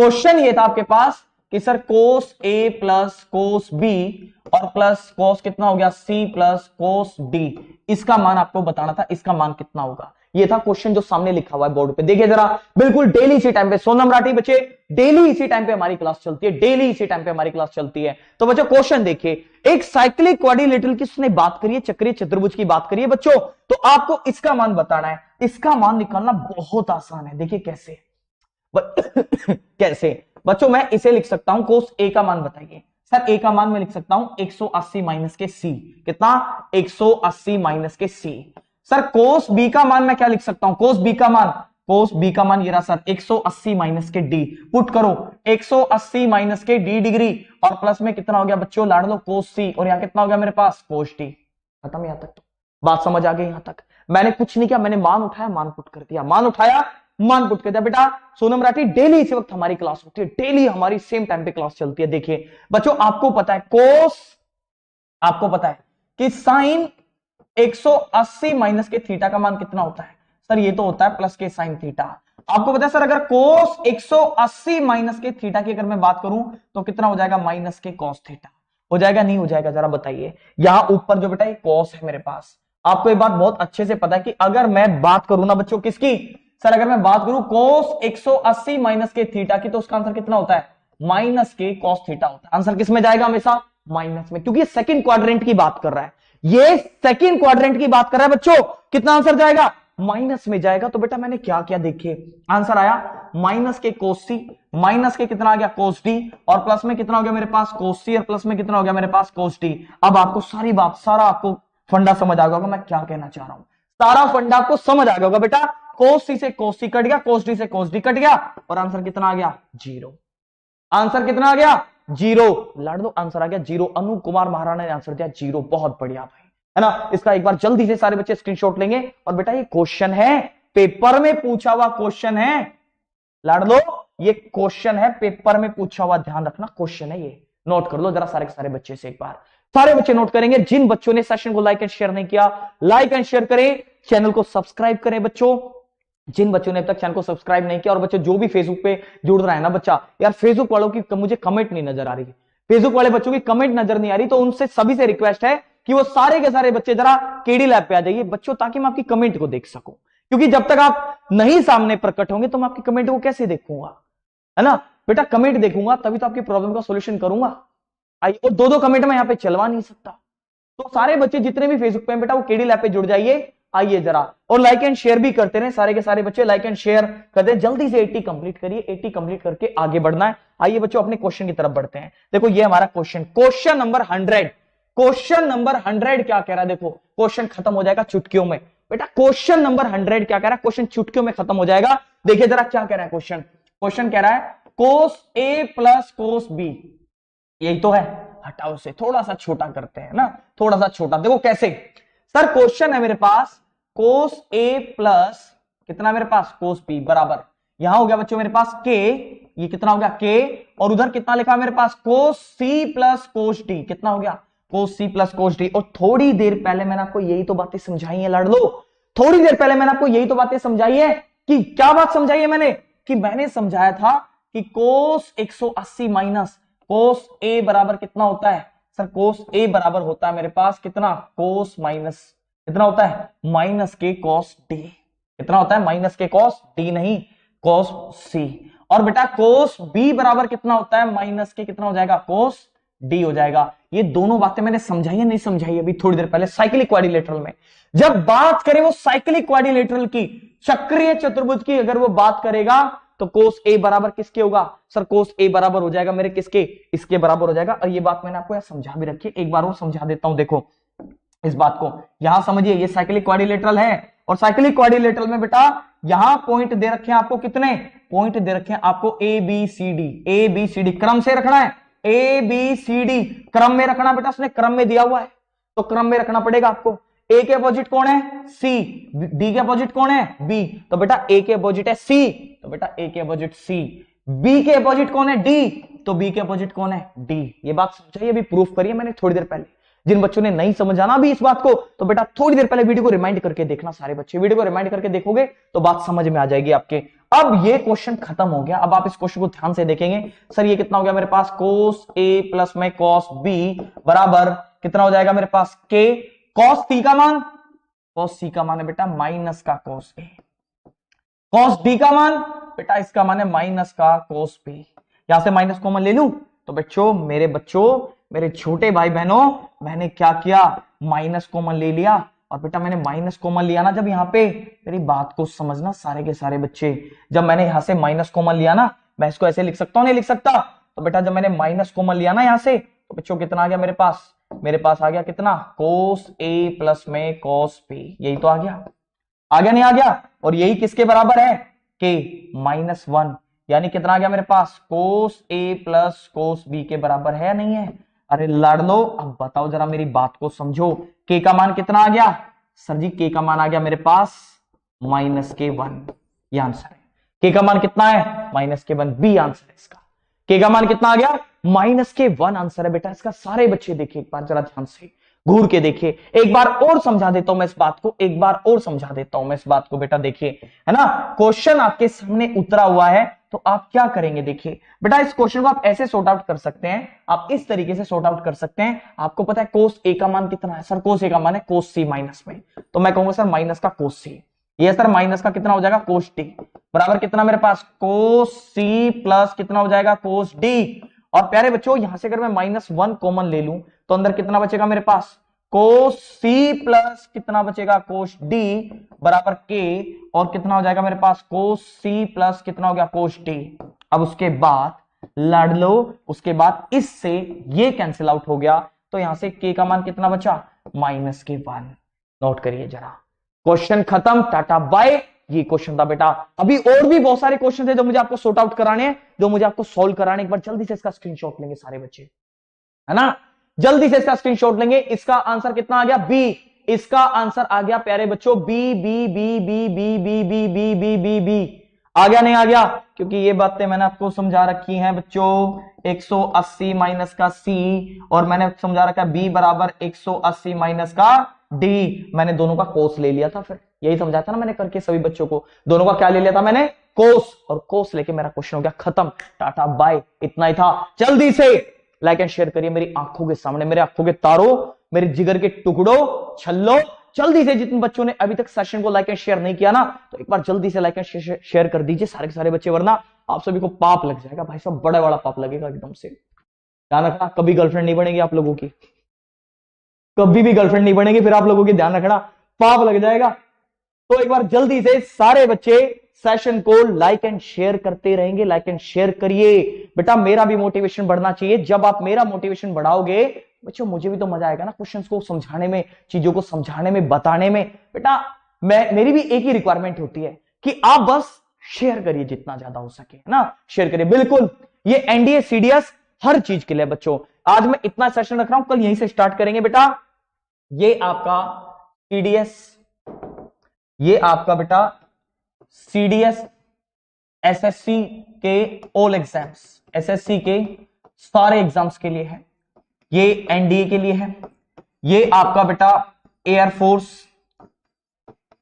क्वेश्चन ये था आपके पास कि सर कोस ए प्लस कोस बी और प्लस कोस कितना हो गया सी प्लस कोस डी, इसका मान आपको बताना था, इसका मान कितना होगा। ये था क्वेश्चन जो सामने लिखा हुआ है बोर्ड पे, देखिए जरा, बिल्कुल डेली इसी टाइम पे। सोनम राठी बच्चे डेली इसी टाइम पे हमारी क्लास चलती है, डेली इसी टाइम पे हमारी क्लास चलती है। तो बच्चों क्वेश्चन देखिए, एक साइक्लिक क्वाड्रिलेटरल की उसने बात करी है, चक्रीय चतुर्भुज की बात करी है बच्चों, तो आपको इसका मान बताना है। इसका मान निकालना बहुत आसान है, देखिए कैसे कैसे बच्चों, मैं इसे लिख सकता हूं, कोस ए का मान बताइए सर। ए का मान मैं लिख सकता हूं 180 माइनस के सी, कितना 180 माइनस के सी। सर कोस बी का मान मैं क्या लिख सकता हूं, कोस बी का मान ये रहा सर 180 माइनस के डी। पुट करो 180 माइनस के डी डिग्री और प्लस में कितना हो गया बच्चों, लाड़ लो कोस सी, और यहां कितना हो गया मेरे पास कोस डी। खत्म यहां तक, बात समझ आ गई यहां तक। मैंने कुछ नहीं किया, मैंने मान उठाया, मान पुट कर दिया, मान उठाया, मान पुट कर दिया। बेटा सोनम राठी डेली इसी वक्त हमारी क्लास होती है, डेली हमारी सेम टाइम पे क्लास चलती है। देखिए बच्चों आपको पता है कोस, आपको पता है कि साइन 180 माइनस के थीटा का मान कितना होता है सर, ये तो होता है प्लस के साइन थीटा। आपको पता है सर अगर कोस 180 माइनस के थीटा की अगर मैं बात करूं तो कितना हो जाएगा, माइनस के कॉस थीटा। हो जाएगा नहीं हो जाएगा, जरा बताइए। यहां ऊपर जो बेटा ये कॉस है मेरे पास, आपको ये बात बहुत अच्छे से पता है कि अगर मैं बात करूं ना बच्चों किसकी, सर अगर मैं बात करूं कोस 180 माइनस के थीटा की, तो उसका आंसर कितना होता है, माइनस के कॉस थीटा होता है। आंसर किस में जाएगा, हमेशा माइनस में, क्योंकि सेकंड क्वाड्रेंट की बात कर रहा है, ये सेकंड क्वाड्रेंट की बात कर रहा है बच्चों। कितना आंसर जाएगा, माइनस में जाएगा। तो बेटा मैंने क्या किया, देखिए आंसर आया माइनस के कोस सी, माइनस के कितना आ गया कोस डी, और प्लस में कितना हो गया मेरे पास कोस सी, और प्लस में कितना हो गया मेरे पास कोस डी। अब आपको सारी बात, सारा आपको फंडा समझ आ गया होगा मैं क्या कहना चाह रहा हूं, सारा फंडा आपको समझ आ गया होगा बेटा। कोस सी से कोस सी कट गया, कोस डी से कोस डी कट गया, और आंसर कितना आ गया, जीरो। आंसर कितना आ गया, जीरो। लाड़ दो, आंसर आ गया जीरो। अनु कुमार महाराणा ने आंसर दिया जीरो, बहुत बढ़िया भाई, है ना। इसका एक बार जल्दी से सारे बच्चे स्क्रीनशॉट लेंगे। और बेटा ये क्वेश्चन है, पेपर में पूछा हुआ क्वेश्चन है, लाड़ लो, ये क्वेश्चन है, पेपर में पूछा हुआ, ध्यान रखना क्वेश्चन है ये, नोट कर लो जरा सारे के सारे बच्चे से एक बार। सारे बच्चे नोट करेंगे। जिन बच्चों ने सेशन को लाइक एंड शेयर नहीं किया, लाइक एंड शेयर करें, चैनल को सब्सक्राइब करें बच्चों। जिन बच्चों ने अब तक चैनल को सब्सक्राइब नहीं किया, और बच्चे जो भी फेसबुक पे जुड़ रहा है ना बच्चा, यार फेसबुक वालों की मुझे कमेंट नहीं नजर आ रही है, फेसबुक वाले बच्चों की कमेंट नजर नहीं आ रही, तो उनसे सभी से रिक्वेस्ट है कि वो सारे के सारे बच्चे जरा केडी लैब पे आ जाइए बच्चों, ताकि मैं आपकी कमेंट को देख सकूं। क्योंकि जब तक आप नहीं सामने प्रकट होंगे तो मैं आपकी कमेंट को कैसे देखूंगा, है ना बेटा। कमेंट देखूंगा तभी तो आपकी प्रॉब्लम का सोल्यूशन करूंगा। आइए, और दो कमेंट में यहां पे चलवा नहीं सकता। तो सारे बच्चे जितने भी फेसबुक पे बेटा वो केडी लैब पे जुड़ जाइए, आइए जरा, और लाइक एंड शेयर भी करते रहे, सारे के सारे बच्चे लाइक एंड शेयर करते हैं। जल्दी से 80 कंप्लीट करिए, 80 कंप्लीट करके आगे बढ़ना है। आइए बच्चों अपने क्वेश्चन की तरफ बढ़ते हैं। देखो ये हमारा question, question number 100, question number 100 क्या कह रहा है, देखो क्वेश्चन खत्म हो जाएगा चुटकियों में बेटा। क्वेश्चन नंबर 100 क्या कह रहा है, क्वेश्चन चुटकियों में खत्म हो जाएगा। देखिए जरा क्या कह रहा है क्वेश्चन, क्वेश्चन कह रहा है कोस ए प्लस कोस बी, यही तो है, हटाओ से थोड़ा सा छोटा करते हैं ना, थोड़ा सा छोटा। देखो कैसे, सर क्वेश्चन है मेरे पास कोस ए प्लस कितना मेरे पास कोस बी बराबर, यहां हो गया बच्चों मेरे पास के, ये कितना हो गया के, और उधर कितना लिखा है मेरे पास कोस सी प्लस कोस डी, कितना हो गया कोस सी प्लस कोस डी। और थोड़ी देर पहले मैंने आपको यही तो बातें समझाई है, लड़ लो, थोड़ी देर पहले मैंने आपको यही तो बातें समझाई है कि क्या बात समझाई है मैंने, कि मैंने समझाया था कि कोस 180 माइनस कोस ए बराबर कितना होता है सर, कोस ए बराबर होता है मेरे पास कितना, कोस माइनस कितना होता है, माइनस के कॉस डी, कितना होता है माइनस के कॉस डी, नहीं कॉस सी। और बेटा कोस बी बराबर कितना होता है, माइनस के कितना हो जाएगा, कोस डी हो जाएगा। ये दोनों बातें मैंने समझाई है नहीं समझाई अभी थोड़ी देर पहले साइक्लिक क्वाड्रिलेटरल में। जब बात करें वो साइक्लिक क्वाड्रिलेटरल की, चक्रीय चतुर्भुज की, अगर वो बात करेगा तो कोस ए बराबर किसके होगा सर, कोस ए बराबर हो जाएगा मेरे किसके, इसके बराबर हो जाएगा। और ये बात मैंने आपको समझा भी रखी है, एक बार वो समझा देता हूं। देखो इस बात को यहां समझिए, ये साइक्लिक क्वाड्रिलेटरल है, और साइक्लिक क्वाड्रिलेटरल में बेटा यहां पॉइंट दे रखे हैं आपको, कितने पॉइंट दे रखे हैं आपको, A B C D, A B C D क्रम से रखना है, ए बी सी डी क्रम में रखना बेटा, उसने क्रम में दिया हुआ है तो क्रम में रखना पड़ेगा आपको। ए के अपोजिट कौन है, सी, डी के अपोजिट कौन है, बी, तो बेटा ए के अपोजिट है सी, तो बेटा ए के अपोजिट सी, बी के अपोजिट कौन है, डी, तो बी के अपोजिट कौन है, डी। ये बात समझाइए, अभी प्रूफ करिए मैंने थोड़ी देर पहले। जिन बच्चों ने नहीं समझाना भी इस बात को, तो बेटा थोड़ी देर पहले वीडियो को रिमाइंड करके देखना, सारे बच्चे वीडियो को रिमाइंड करके देखोगे तो बात समझ में आ जाएगी आपके। अब ये क्वेश्चन खत्म हो गया। अब आप इस क्वेश्चन को ध्यान से देखेंगे, सर ये कितना हो गया मेरे पास, cos a प्लस में cos b बराबर कितना हो जाएगा मेरे पास k, cos c का मान, cos c का मान है बेटा माइनस का cos a, cos d का मान बेटा इसका मान है माइनस का cos b। यहां से माइनस कॉमन ले लूं तो बच्चों, मेरे छोटे भाई बहनों, मैंने क्या किया, माइनस कॉमन ले लिया। और बेटा मैंने माइनस कॉमन लिया ना, जब यहाँ पे, मेरी बात को समझना सारे के सारे बच्चे, जब मैंने यहां से माइनस कॉमन लिया ना, मैं इसको ऐसे लिख सकता हूं, नहीं लिख सकता, तो बेटा जब मैंने माइनस कॉमन लिया ना यहां से, तो बच्चों कितना आ गया मेरे पास, आ गया कितना, cos a प्लस में cos b, यही तो आ गया नहीं आ गया, और यही किसके बराबर है, k माइनस 1, यानी कितना आ गया मेरे पास, cos a plus cos b के बराबर है या नहीं है। अरे लड़ लो, अब बताओ जरा मेरी बात को समझो, k का मान कितना आ गया, सर जी k का मान आ गया मेरे पास माइनस के 1, ये आंसर है। k का मान कितना है, माइनस के 1, बी आंसर है इसका। k का मान कितना आ गया, माइनस के 1 आंसर है बेटा इसका। सारे बच्चे देखिए एक बार जरा ध्यान से घूर के देखिए, एक बार और समझा देता हूं मैं इस बात को, एक बार और समझा देता हूं मैं इस बात को बेटा। देखिए है ना, क्वेश्चन आपके सामने उतरा हुआ है, तो आप क्या करेंगे, देखिए बेटा इस क्वेश्चन को आप ऐसे सॉर्ट आउट कर सकते हैं, आप इस तरीके से सॉर्ट आउट कर सकते हैं। आपको पता है cos a का मान कितना है, सर cos a का मान है cos c माइनस में, तो मैं कहूंगा सर माइनस का cos c, ये सर माइनस का कितना हो जाएगा cos d, बराबर कितना मेरे पास cos c प्लस कितना हो जाएगा cos d। और प्यारे बच्चों यहां से अगर मैं माइनस 1 कॉमन ले लूं तो अंदर कितना बचेगा मेरे पास, cos c प्लस कितना बचेगा cos d बराबर k, और कितना हो जाएगा मेरे पास cos c प्लस कितना हो गया cos d। अब उसके बाद लड़ लो, उसके बाद इससे ये कैंसिल आउट हो गया, तो यहां से k का मान कितना बचा, माइनस के 1। नोट करिए जरा, क्वेश्चन खत्म, टाटा बाय। ये क्वेश्चन था बेटा, अभी और भी बहुत सारे क्वेश्चन थे जो मुझे आपको सॉर्ट आउट कराने हैं, जो मुझे आपको सॉल्व कराने। एक बार जल्दी से इसका स्क्रीनशॉट लेंगे सारे बच्चे, है ना, जल्दी से इसका स्क्रीनशॉट लेंगे। इसका आंसर कितना आ गया, बी, इसका आंसर आ गया प्यारे बच्चों B, B B B B B B B B B B आ गया नहीं आ गया, क्योंकि ये बातें मैंने आपको समझा रखी हैं बच्चों, 180 माइनस का c, और मैंने समझा रखा है b बराबर 180 माइनस का d, मैंने दोनों का कोस ले लिया था, फिर यही समझा था ना मैंने करके सभी बच्चों को, दोनों का क्या ले लिया था मैंने, कोस, और कोस लेके मेरा क्वेश्चन हो गया खत्म, टाटा बाय, इतना ही था। जल्दी से लाइक एंड शेयर करिए मेरी आंखों के सामने, मेरे आंखों के तारों, मेरे जिगर के टुकड़ों, छल्लो, जल्दी से जितने बच्चों ने अभी तक सेशन को लाइक एंड शेयर नहीं किया ना, तो एक बार जल्दी से लाइक एंड शेयर कर दीजिए सारे के सारे बच्चे, वरना आप सभी को पाप लग जाएगा भाई साहब, बड़ा बड़ा पाप लगेगा एकदम से। ध्यान रखना कभी गर्लफ्रेंड नहीं बनेगी आप लोगों की, कभी भी गर्लफ्रेंड नहीं बनेगी फिर आप लोगों की, ध्यान रखना पाप लग जाएगा। तो एक बार जल्दी से सारे बच्चे सेशन को लाइक एंड शेयर करते रहेंगे, लाइक एंड शेयर करिए बेटा, मेरा भी मोटिवेशन बढ़ना चाहिए। जब आप मेरा मोटिवेशन बढ़ाओगे बच्चों, मुझे भी तो मजा आएगा ना क्वेश्चंस को समझाने में, चीजों को समझाने में, बताने में। बेटा मेरी भी एक ही रिक्वायरमेंट होती है कि आप बस शेयर करिए जितना ज्यादा हो सके, है ना, शेयर करिए बिल्कुल। ये एनडीए सीडीएस हर चीज के लिए बच्चों, आज मैं इतना सेशन रख रहा हूं, कल यहीं से स्टार्ट करेंगे बेटा। ये आपका सीडीएस, ये आपका बेटा सीडीएस एसएससी के ऑल एग्जाम्स, एसएससी के सारे एग्जाम्स के लिए है, ये एनडीए के लिए है, ये आपका बेटा एयरफोर्स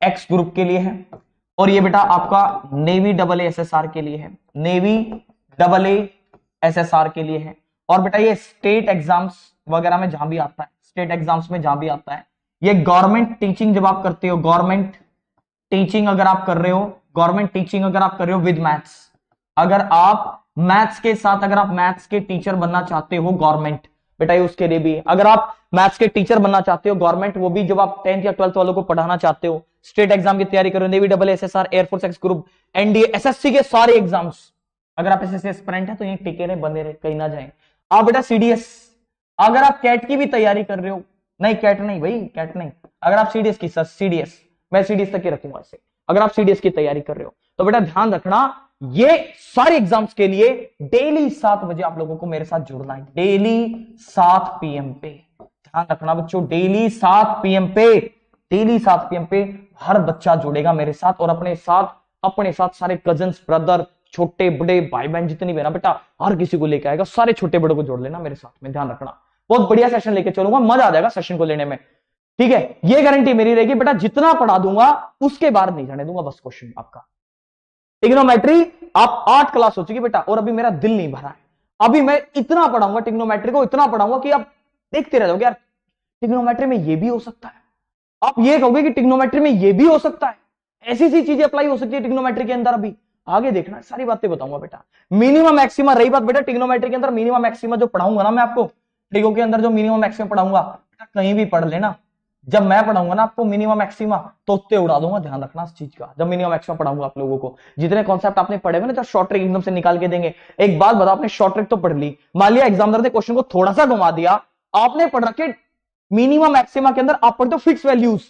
एक्स ग्रुप के लिए है, और ये बेटा आपका नेवी डबल एसएसआर के लिए है, नेवी डबल एसएसआर के लिए है। और बेटा ये स्टेट एग्जाम्स वगैरह में जहां भी आता है, स्टेट एग्जाम्स में जहां भी आता है, ये गवर्नमेंट टीचिंग जब आप करते हो, गवर्नमेंट टीचिंग अगर आप कर रहे हो, गवर्नमेंट टीचिंग अगर आप कर रहे हो विद मैथ्स, अगर आप मैथ्स के साथ, अगर आप मैथ्स के टीचर बनना चाहते हो गवर्नमेंट, बेटा ये उसके लिए भी, अगर आप मैथ्स के टीचर बनना चाहते हो गवर्नमेंट, वो भी जब आप 10th या 12th वालों को पढ़ाना चाहते हो, स्टेट एग्जाम की तैयारी करो, navy double SSR, air force x group, NDA, SSC के सारे एग्जाम्स, अगर आप एसएससी एस्पिरेंट है तो ये टिके रहे, बने रहे, कहीं ना जाए। आप बेटा सीडीएस, अगर आप कैट की भी तैयारी कर रहे हो, नहीं कैट नहीं भाई, कैट नहीं, अगर आप सीडीएस की, सीडीएस मैं सीडीएस तक ही रखूंगा इसे, अगर आप सीडीएस की तैयारी कर रहे हो तो बेटा ध्यान रखना, ये सारे एग्जाम्स के लिए डेली 7 बजे आप लोगों को मेरे साथ जुड़ना है, डेली 7 PM पे, ध्यान रखना बच्चों, डेली 7 PM पे, डेली 7 PM पे हर बच्चा जुड़ेगा मेरे साथ, और अपने साथ सारे कजन्स, ब्रदर, छोटे बड़े भाई बहन जितनी भी ना बेटा, हर किसी को लेकर आएगा, सारे छोटे बड़े को जोड़ लेना मेरे साथ में, ध्यान रखना, बहुत बढ़िया सेशन लेके चलूंगा, मजा आ जाएगा सेशन को लेने में, ठीक है, ये गारंटी मेरी रहेगी बेटा, जितना पढ़ा दूंगा उसके बाद नहीं जाने दूंगा बस क्वेश्चन आपका। ट्रिग्नोमेट्री आप 8 क्लास हो चुकी बेटा, और अभी मेरा दिल नहीं भरा है। अभी मैं इतना पढ़ाऊंगा ट्रिग्नोमेट्री को, इतना पढ़ाऊंगा कि आप देखते रह जाओगे यार, ट्रिग्नोमेट्री में ये भी हो सकता है। आप ये कहोगे कि ट्रिग्नोमेट्री में ये भी हो सकता है, ऐसी सी चीजें अप्लाई हो सकती है ट्रिग्नोमेट्री के अंदर। अभी आगे देखना, सारी बातें बताऊंगा बेटा। मिनिमम मैक्सिमा रही बात बेटा, ट्रिग्नोमेट्री के अंदर मिनिमम मैक्सिमा जो पढ़ाऊंगा ना मैं आपको, ट्रिगो के अंदर जो मिनिमम मैक्सिमा पढ़ाऊंगा, कहीं भी पढ़ लेना, जब मैं पढ़ाऊंगा ना आपको मिनिमम मैक्सिमा, तो उत्ते उड़ा दूंगा, ध्यान रखना इस चीज का। जब मिनिमम मैक्सिमा पढ़ाऊंगा आप लोगों को, जितने कॉन्सेप्ट आपने पढ़े हुए ना, जब शॉर्ट ट्रिक एकदम से निकाल के देंगे। एक बात बताओ, आपने शॉर्ट ट्रिक तो पढ़ ली, मान लिया एग्जामिनर ने क्वेश्चन को थोड़ा सा घुमा दिया, आपने पढ़ रखे मिनिमम मैक्सिमा के अंदर, आप पढ़ते हो फिक्स वैल्यूज,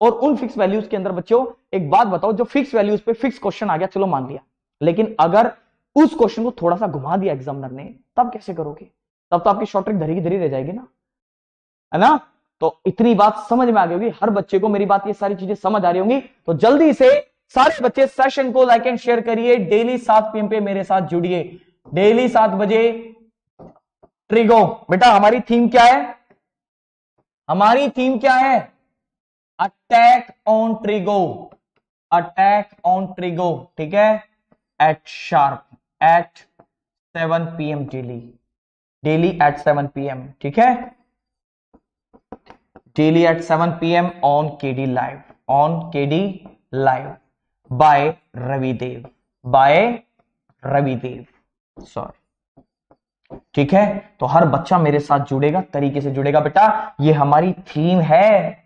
और उन फिक्स वैल्यूज के अंदर बच्चों एक बात बताओ, जो फिक्स वैल्यूज पे फिक्स क्वेश्चन आ गया, चलो मान लिया, लेकिन अगर उस क्वेश्चन को थोड़ा सा घुमा दिया एग्जामिनर ने, तब कैसे करोगे? तब तो आपकी शॉर्ट ट्रिक धरी की धरी रह जाएगी ना, है ना? तो इतनी बात समझ में आ गई होगी हर बच्चे को, मेरी बात ये सारी चीजें समझ आ रही होंगी। तो जल्दी से सारे बच्चे सेशन को लाइक एंड शेयर करिए, डेली 7 PM पे मेरे साथ जुड़िए, डेली 7 बजे। ट्रिगो बेटा हमारी थीम क्या है? हमारी थीम क्या है? Attack on trigo, attack on trigo, ठीक है? At sharp at 7 PM daily, daily at 7 PM, ठीक है? Daily at 7 PM on KD live, on KD live by Ravidev, by Ravidev sir, ठीक है? तो हर बच्चा मेरे साथ जुड़ेगा, तरीके से जुड़ेगा बेटा, ये हमारी थीम है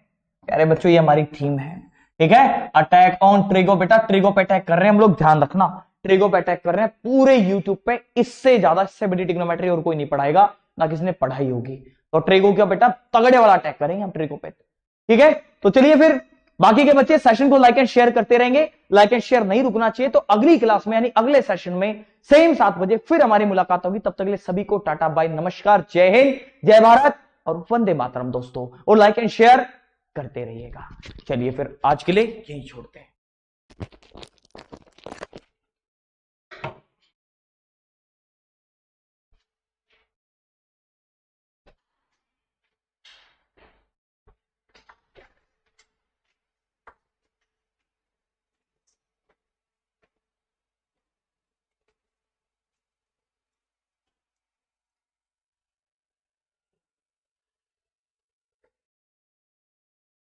प्यारे बच्चों, ये हमारी थीम है, ठीक है? अटैक ऑन ट्रिगो बेटा, ट्रिगो पे अटैक कर रहे हैं हम लोग, ध्यान रखना, ट्रिगो पे अटैक कर रहे हैं पूरे यूट्यूब पे, इससे ज्यादा, इससे बड़ी ट्रिग्नोमेट्री और कोई नहीं पढ़ाएगा, ना किसी ने पढ़ाई होगी। तो ट्रिगो क्या बेटा, तगड़े वाला अटैक करेंगे हम ट्रिगो पे, ठीक है? तो चलिए फिर बाकी के बच्चे सेशन को लाइक एंड शेयर करते रहेंगे, लाइक एंड शेयर नहीं रुकना चाहिए। तो अगली क्लास में यानी अगले सेशन में सेम 7 बजे फिर हमारी मुलाकात होगी। तब तक के लिए सभी को टाटा बाय, नमस्कार, जय हिंद, जय भारत और वंदे मातरम दोस्तों, और लाइक एंड शेयर करते रहिएगा। चलिए फिर आज के लिए यही छोड़ते हैं।